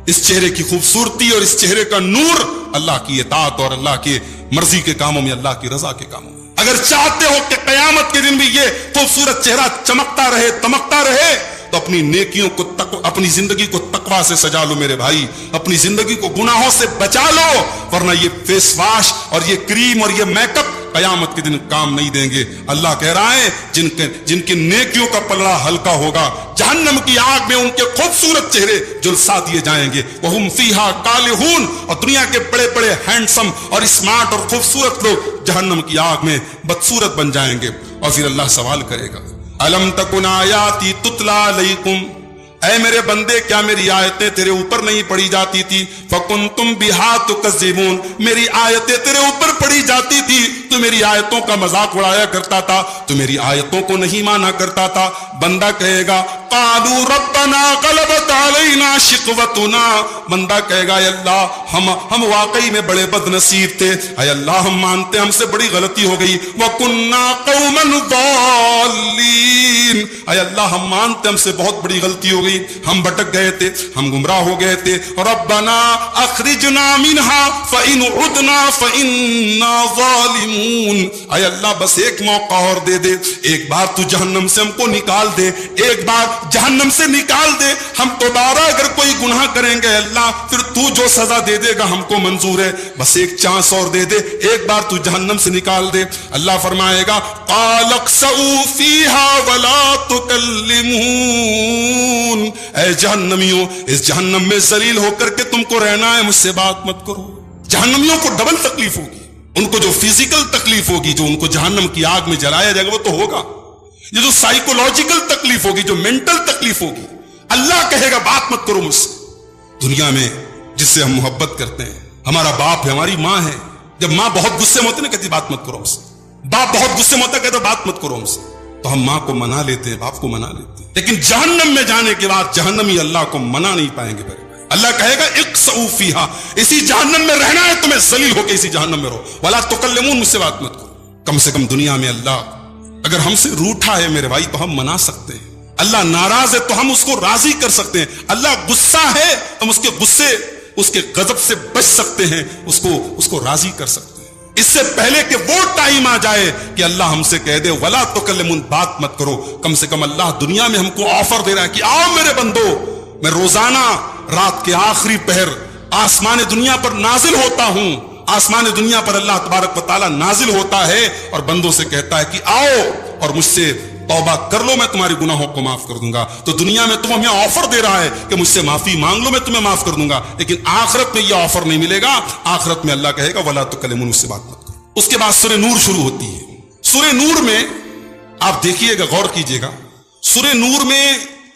اس چہرے کی خوبصورتی اور اس چہرے کا نور اللہ کی اطاعت اور اللہ کی مرضی کے کاموں میں، اللہ کی رضا کے کاموں میں. اگر چاہتے ہو کہ قیامت کے دن بھی یہ خوبصورت چہرہ چمکتا رہے، تمکتا رہے، تو اپنی نیکیوں کو اپنی زندگی کو تقویٰ سے سجا لو میرے بھائی. اپنی زندگی کو گناہوں سے بچا لو، ورنہ یہ فیس واش اور یہ کریم اور یہ میک اپ قیامت کے دن کام نہیں دیں گے. اللہ کہہ رہا ہے جن کی نیکیوں کا پلڑا ہلکا ہوگا، جہنم کی آگ میں ان کے خوبصورت چہرے جلسا دیے جائیں گے. وہم فیہا کالہون، اور دنیا کے بڑے بڑے ہینڈسم اور اسمارٹ اور خوبصورت لوگ جہنم کی آگ میں بدصورت بن جائیں گے. اور پھر اللہ سوال کرے گا الم تکن آیاتی تتلا علیکم، اے میرے بندے کیا میری آیتیں تیرے اوپر نہیں پڑھی جاتی تھی؟ فکنتم بہا تکذبون، میری آیتیں تیرے اوپر پڑھی جاتی تھی، تو میری آیتوں کا مذاق اڑایا کرتا تھا، تو میری آیتوں کو نہیں مانا کرتا تھا. بندہ کہے گا قالوا ربنا غلبت علینا شقوتنا، بندہ کہے گا اے اللہ ہم واقعی میں بڑے بد نصیب تھے، اے اللہ ہم مانتے ہم سے بڑی غلطی ہو گئی. وکنا قوما ضالین، اے اللہ ہم مانتے ہم سے بہت بڑی غلطی ہو گئی، ہم بھٹک گئے تھے، ہم گمراہ ہو گئے تھے. ربنا اخرجنا منها فإن عدنا فإنا ظالمون، اے اللہ بس ایک موقع اور دے دے، ایک بار تو جہنم سے ہم کو نکال دے، ایک بار جہنم سے نکال دے. ہم دوبارہ اگر کوئی گناہ کریں گے اللہ پھر تو جو سزا دے دے گا ہم کو منظور ہے، بس ایک چانس اور دے دے، ایک بار تو جہنم سے نکال دے. اللہ فرمائے گا قال اخسئوا فیہا ولا تکلمون، اے جہنمیوں اس جہنم میں ذلیل ہو کر کے تم کو رہنا ہے، مجھ سے بات مت کرو. جہنمیوں کو ڈبل تکلیف ہوگی، ان کو جو فزیکل تکلیف ہوگی، جو ان کو جہنم کی آگ میں جلایا جائے گا وہ تو ہوگا، یہ جو سائیکولوجیکل تکلیف ہوگی، جو مینٹل تکلیف ہوگی، اللہ کہے گا بات مت کرو مجھ سے. دنیا میں جس سے ہم محبت کرتے ہیں، ہمارا باپ ہے، ہماری ماں ہے، جب ماں بہت غصے میں ہوتی ہے نا کہتی بات مت کرو ہم سے، باپ بہت غصے میں ہوتا ہے کہتا بات مت کرو ہم سے، تو ہم ماں کو منا لیتے ہیں، باپ کو منا لیتے ہیں. لیکن جہنم میں جانے کے بعد جہنمی اللہ کو منا نہیں پائیں گے. اللہ کہے گا اقسؤوا فیہا، اسی جہنم میں رہنا ہے تمہیں، ذلیل ہو کے اسی جہنم میں رہو. ولا تکلمون، مجھ سے بات مت کرو. کم سے کم دنیا میں اللہ اگر ہم سے روٹھا ہے میرے بھائی تو ہم منا سکتے ہیں. اللہ ناراض ہے تو ہم اس کو راضی کر سکتے ہیں. اللہ غصہ ہے ہم اس کے غصے، اس کے غضب سے بچ سکتے ہیں، اس کو راضی کر سکتے ہیں. اس سے پہلے کہ وہ ٹائم آ جائے کہ اللہ ہم سے کہہ دے ولا تکلمون، بات مت کرو، کم سے کم اللہ دنیا میں ہم کو آفر دے رہا ہے کہ آؤ میرے بندو، میں روزانہ رات کے آخری پہر آسمان دنیا پر نازل ہوتا ہوں. آسمان دنیا پر اللہ تبارک و تعالیٰ نازل ہوتا ہے اور بندوں سے کہتا ہے کہ آؤ اور مجھ سے توبہ کر لو، میں تمہارے گناہوں کو معاف کر دوں گا. تو دنیا میں تم ہمیں آفر دے رہا ہے کہ مجھ سے معافی مانگ لو، میں تمہیں معاف کر دوں گا. لیکن آخرت میں یہ آفر نہیں ملے گا. آخرت میں اللہ کہے گا ولا تکلمون، مجھ سے بات مت کرو. اس کے بعد سورہ نور شروع ہوتی ہے. سورہ نور میں آپ دیکھیے گا، غور کیجئے گا، سورہ نور میں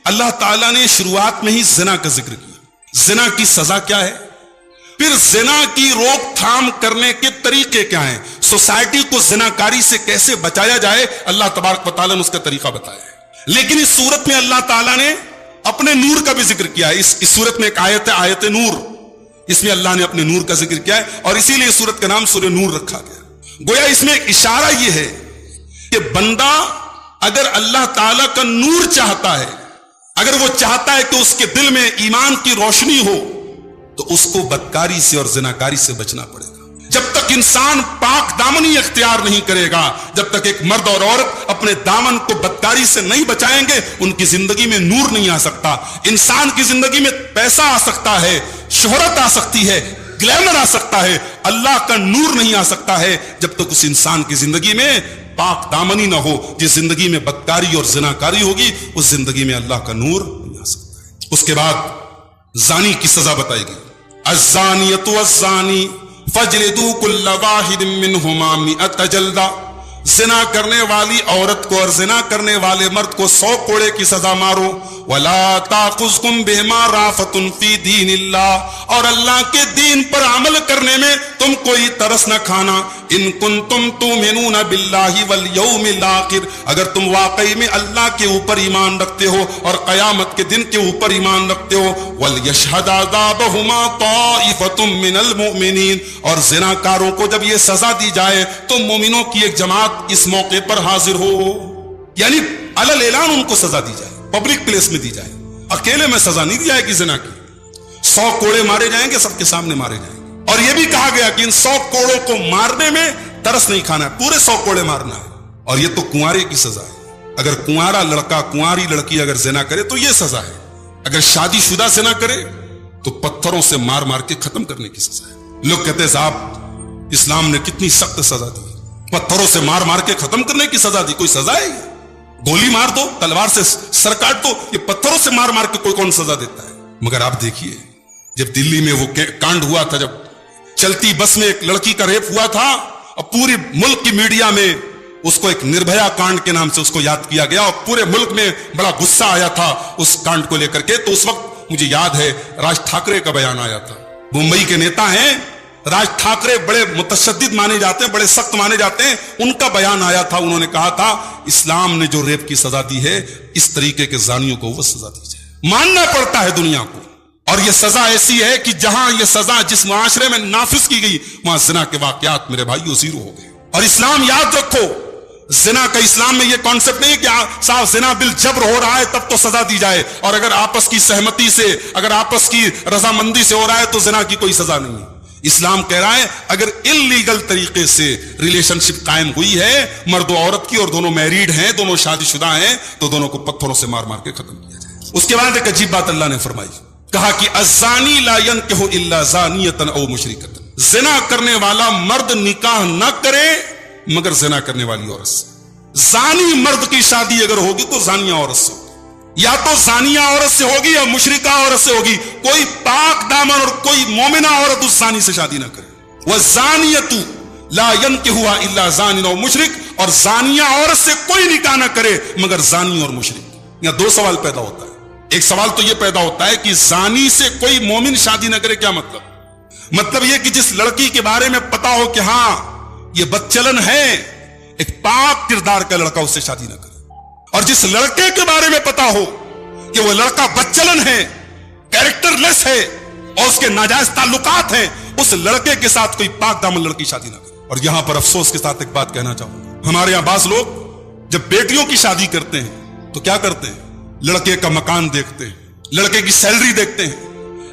اللہ تعالیٰ نے شروعات میں ہی زنا کا ذکر کیا. زنا کی سزا کیا ہے، پھر زنا کی روک تھام کرنے کے طریقے کیا ہیں، سوسائٹی کو زناکاری سے کیسے بچایا جائے، اللہ تبارک و تعالیٰ نے اس کا طریقہ بتایا ہے. لیکن اس صورت میں اللہ تعالیٰ نے اپنے نور کا بھی ذکر کیا ہے. اس صورت میں ایک آیت ہے، آیت نور، اس میں اللہ نے اپنے نور کا ذکر کیا ہے اور اسی لیے اس صورت کا نام سورہ نور رکھا گیا. گویا اس میں ایک اشارہ یہ ہے کہ بندہ اگر اللہ تعالیٰ کا نور چاہتا ہے، اگر وہ چاہتا ہے کہ اس کے دل میں ایمان کی روشنی ہو، تو اس کو بدکاری سے اور زناکاری سے بچنا پڑے گا. جب تک انسان پاک دامنی اختیار نہیں کرے گا، جب تک ایک مرد اور عورت اپنے دامن کو بدکاری سے نہیں بچائیں گے، ان کی زندگی میں نور نہیں آ سکتا۔ انسان کی زندگی میں پیسہ آ سکتا ہے، شہرت آ سکتی ہے، گلیمر آ سکتا ہے، اللہ کا نور نہیں آ سکتا ہے جب تک اس انسان کی زندگی میں پاک دامنی نہ ہو۔ جس زندگی میں بدکاری اور زناکاری ہوگی، اس زندگی میں اللہ کا نور نہیں آ سکتا ہے۔ اس کے بعد زانی کی سزا بتائی گئی، الزانیۃ والزانی فجلدوا کل واحد منہما 100 جلدہ۔ زنا کرنے والی عورت کو اور زنا کرنے والے مرد کو 100 کوڑے کی سزا مارو۔ ولا تاخذکم بہما رافۃ فی دین اللہ، اور اللہ کے دین پر عمل کرنے میں تم کوئی ترس نہ کھانا۔ ان کنتم تؤمنون باللہ والیوم الآخر، اگر تم واقعی میں اللہ کے اوپر ایمان رکھتے ہو اور قیامت کے دن کے اوپر ایمان رکھتے ہو۔ ولیشہد عذابہما طائفۃ من المؤمنین، اور زناکاروں کو جب یہ سزا دی جائے تو مومنوں کی ایک جماعت اس موقع پر حاضر ہو، یعنی علل اعلان ان کو سزا دی جائے، پبلک پلیس میں دی جائے، اکیلے میں سزا نہیں دی جائے گی زنا کی۔ 100 کوڑے مارے جائیں گے، سب کے سامنے مارے جائیں گے۔ اور یہ بھی کہا گیا کہ ان 100 کوڑوں کو مارنے میں ترس نہیں کھانا ہے، پورے 100 کوڑے مارنا ہے۔ اور یہ تو کنوارے کی سزا ہے، اگر کنوارا لڑکا کنواری لڑکی اگر زنا کرے تو یہ سزا ہے، اگر شادی شدہ زنا کرے تو پتھروں سے مار مار کے ختم کرنے کی سزا ہے۔ لوگ کہتے ہیں صاحب اسلام نے کتنی سخت سزا دی، پتھروں سے مار مار کے ختم کرنے کی سزا دی، کوئی سزا ہے؟ گولی مار دو، تلوار سے سر کاٹ دو، یہ پتھروں سے مار مار کے کوئی کون سزا دیتا ہے؟ مگر آپ دیکھیے جب دلی میں وہ کانڈ ہوا تھا، جب چلتی بس میں ایک لڑکی کا ریپ ہوا تھا، اور پوری ملک کی میڈیا میں اس کو ایک نربھیا کانڈ کے نام سے اس کو یاد کیا گیا، اور پورے ملک میں بڑا غصہ آیا تھا اس کانڈ کو لے کر کے۔ تو اس وقت مجھے یاد ہے راج ٹھاکرے کا بیان آیا تھا، ممبئی کے نیتا ہیں راج ٹھاکرے، بڑے متشدد مانے جاتے ہیں، بڑے سخت مانے جاتے ہیں، ان کا بیان آیا تھا، انہوں نے کہا تھا اسلام نے جو ریپ کی سزا دی ہے اس طریقے کے زانیوں کو وہ سزا دی جائے۔ ماننا پڑتا ہے دنیا کو، اور یہ سزا ایسی ہے کہ جہاں یہ سزا جس معاشرے میں نافذ کی گئی وہاں زنا کے واقعات میرے بھائیو زیرو ہو گئے۔ اور اسلام یاد رکھو، زنا کا اسلام میں یہ کانسیپٹ نہیں کہ صاحب زنا بالجبر ہو رہا ہے تب تو سزا دی جائے، اور اگر آپس کی سہمتی سے، اگر آپس کی رضامندی سے ہو رہا ہے تو زنا کی کوئی سزا نہیں ہے۔ اسلام کہہ رہا ہے اگر انلیگل طریقے سے ریلیشن شپ قائم ہوئی ہے مرد و عورت کی، اور دونوں میریڈ ہیں، دونوں شادی شدہ ہیں، تو دونوں کو پتھروں سے مار مار کے ختم کیا جائے۔ اس کے بعد ایک عجیب بات اللہ نے فرمائی، کہا کہ الزانی لا ينکح الا زانیۃ او مشرکۃ، زنا کرنے والا مرد نکاح نہ کرے مگر زنا کرنے والی عورت سے۔ زانی مرد کی شادی اگر ہوگی تو زانیہ عورت سے ہوگی، یا تو زانیہ عورت سے ہوگی یا مشرکہ عورت سے ہوگی، کوئی پاک دامن اور کوئی مومنہ عورت اس زانی سے شادی نہ کرے۔ والزانیۃ لا ينکحها الا زان او مشرک، اور زانیہ عورت سے کوئی نکاح نہ کرے مگر زانی اور مشرک۔ یہاں دو سوال پیدا ہوتا ہے، ایک سوال تو یہ پیدا ہوتا ہے کہ زانی سے کوئی مومن شادی نہ کرے، کیا مطلب یہ کہ جس لڑکی کے بارے میں پتا ہو کہ ہاں یہ بدچلن ہے، ایک پاک کردار کا لڑکا اس سے شادی نہ کرے، اور جس لڑکے کے بارے میں پتا ہو کہ وہ لڑکا بدچلن ہے، کیریکٹر لیس ہے، اور اس کے ناجائز تعلقات ہیں، اس لڑکے کے ساتھ کوئی پاک دامن لڑکی شادی نہ کرے۔ اور یہاں پر افسوس کے ساتھ ایک بات کہنا چاہوں گا، ہمارے یہاں بعض لوگ جب بیٹیوں کی شادی کرتے ہیں تو کیا کرتے ہیں، لڑکے کا مکان دیکھتے ہیں، لڑکے کی سیلری دیکھتے ہیں،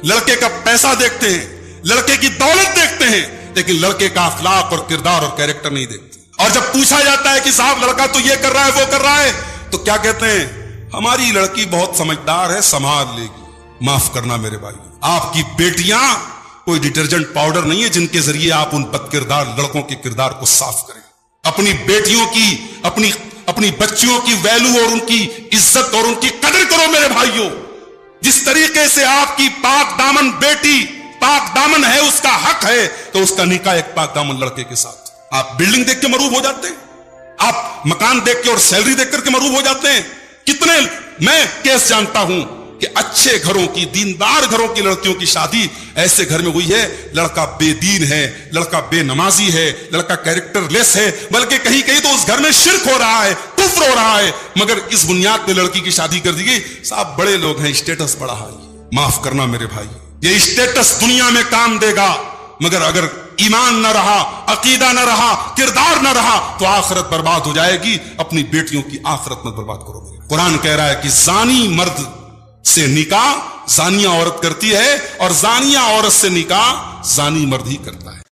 لڑکے کا پیسہ دیکھتے ہیں، لڑکے کی دولت دیکھتے ہیں، لیکن لڑکے کا اخلاق اور کردار اور کیریکٹر نہیں دیکھتے۔ اور جب پوچھا جاتا ہے کہ صاحب لڑکا تو یہ کر رہا ہے وہ کر رہا ہے، تو کیا کہتے ہیں، ہماری لڑکی بہت سمجھدار ہے، سنبھال لے گی۔ معاف کرنا میرے بھائی، آپ کی بیٹیاں کوئی ڈٹرجنٹ پاؤڈر نہیں ہے جن کے ذریعے آپ ان بد کردار لڑکوں کے کردار کو صاف کریں۔ اپنی بیٹیوں کی، اپنی بچیوں کی ویلو اور ان کی عزت اور ان کی قدر کرو میرے بھائیوں۔ جس طریقے سے آپ کی پاک دامن بیٹی پاک دامن ہے، اس کا حق ہے تو اس کا نکاح ایک پاک دامن لڑکے کے ساتھ۔ آپ بلڈنگ دیکھ کے مروب ہو جاتے ہیں، آپ مکان دیکھ کے اور سیلری دیکھ کر کے مروب ہو جاتے ہیں۔ کتنے میں کیس جانتا ہوں کہ اچھے گھروں کی، دیندار گھروں کی لڑکیوں کی شادی ایسے گھر میں ہوئی ہے، لڑکا بے دین ہے، لڑکا بے نمازی ہے، لڑکا کیریکٹر لیس ہے، بلکہ کہیں کہیں تو اس گھر میں شرک ہو رہا ہے، کفر ہو رہا ہے، مگر اس بنیاد پہ لڑکی کی شادی کر دی گئی۔ صاحب بڑے لوگ ہیں، اسٹیٹس بڑا ہے۔ معاف کرنا میرے بھائی، یہ اسٹیٹس دنیا میں کام دے گا، مگر اگر ایمان نہ رہا، عقیدہ نہ رہا، کردار نہ رہا تو آخرت برباد ہو جائے گی۔ اپنی بیٹیوں کی آخرت مت برباد کرو۔ قرآن کہہ رہا ہے کہ زانی مرد سے نکاح زانیہ عورت کرتی ہے، اور زانیہ عورت سے نکاح زانی مرد ہی کرتا ہے۔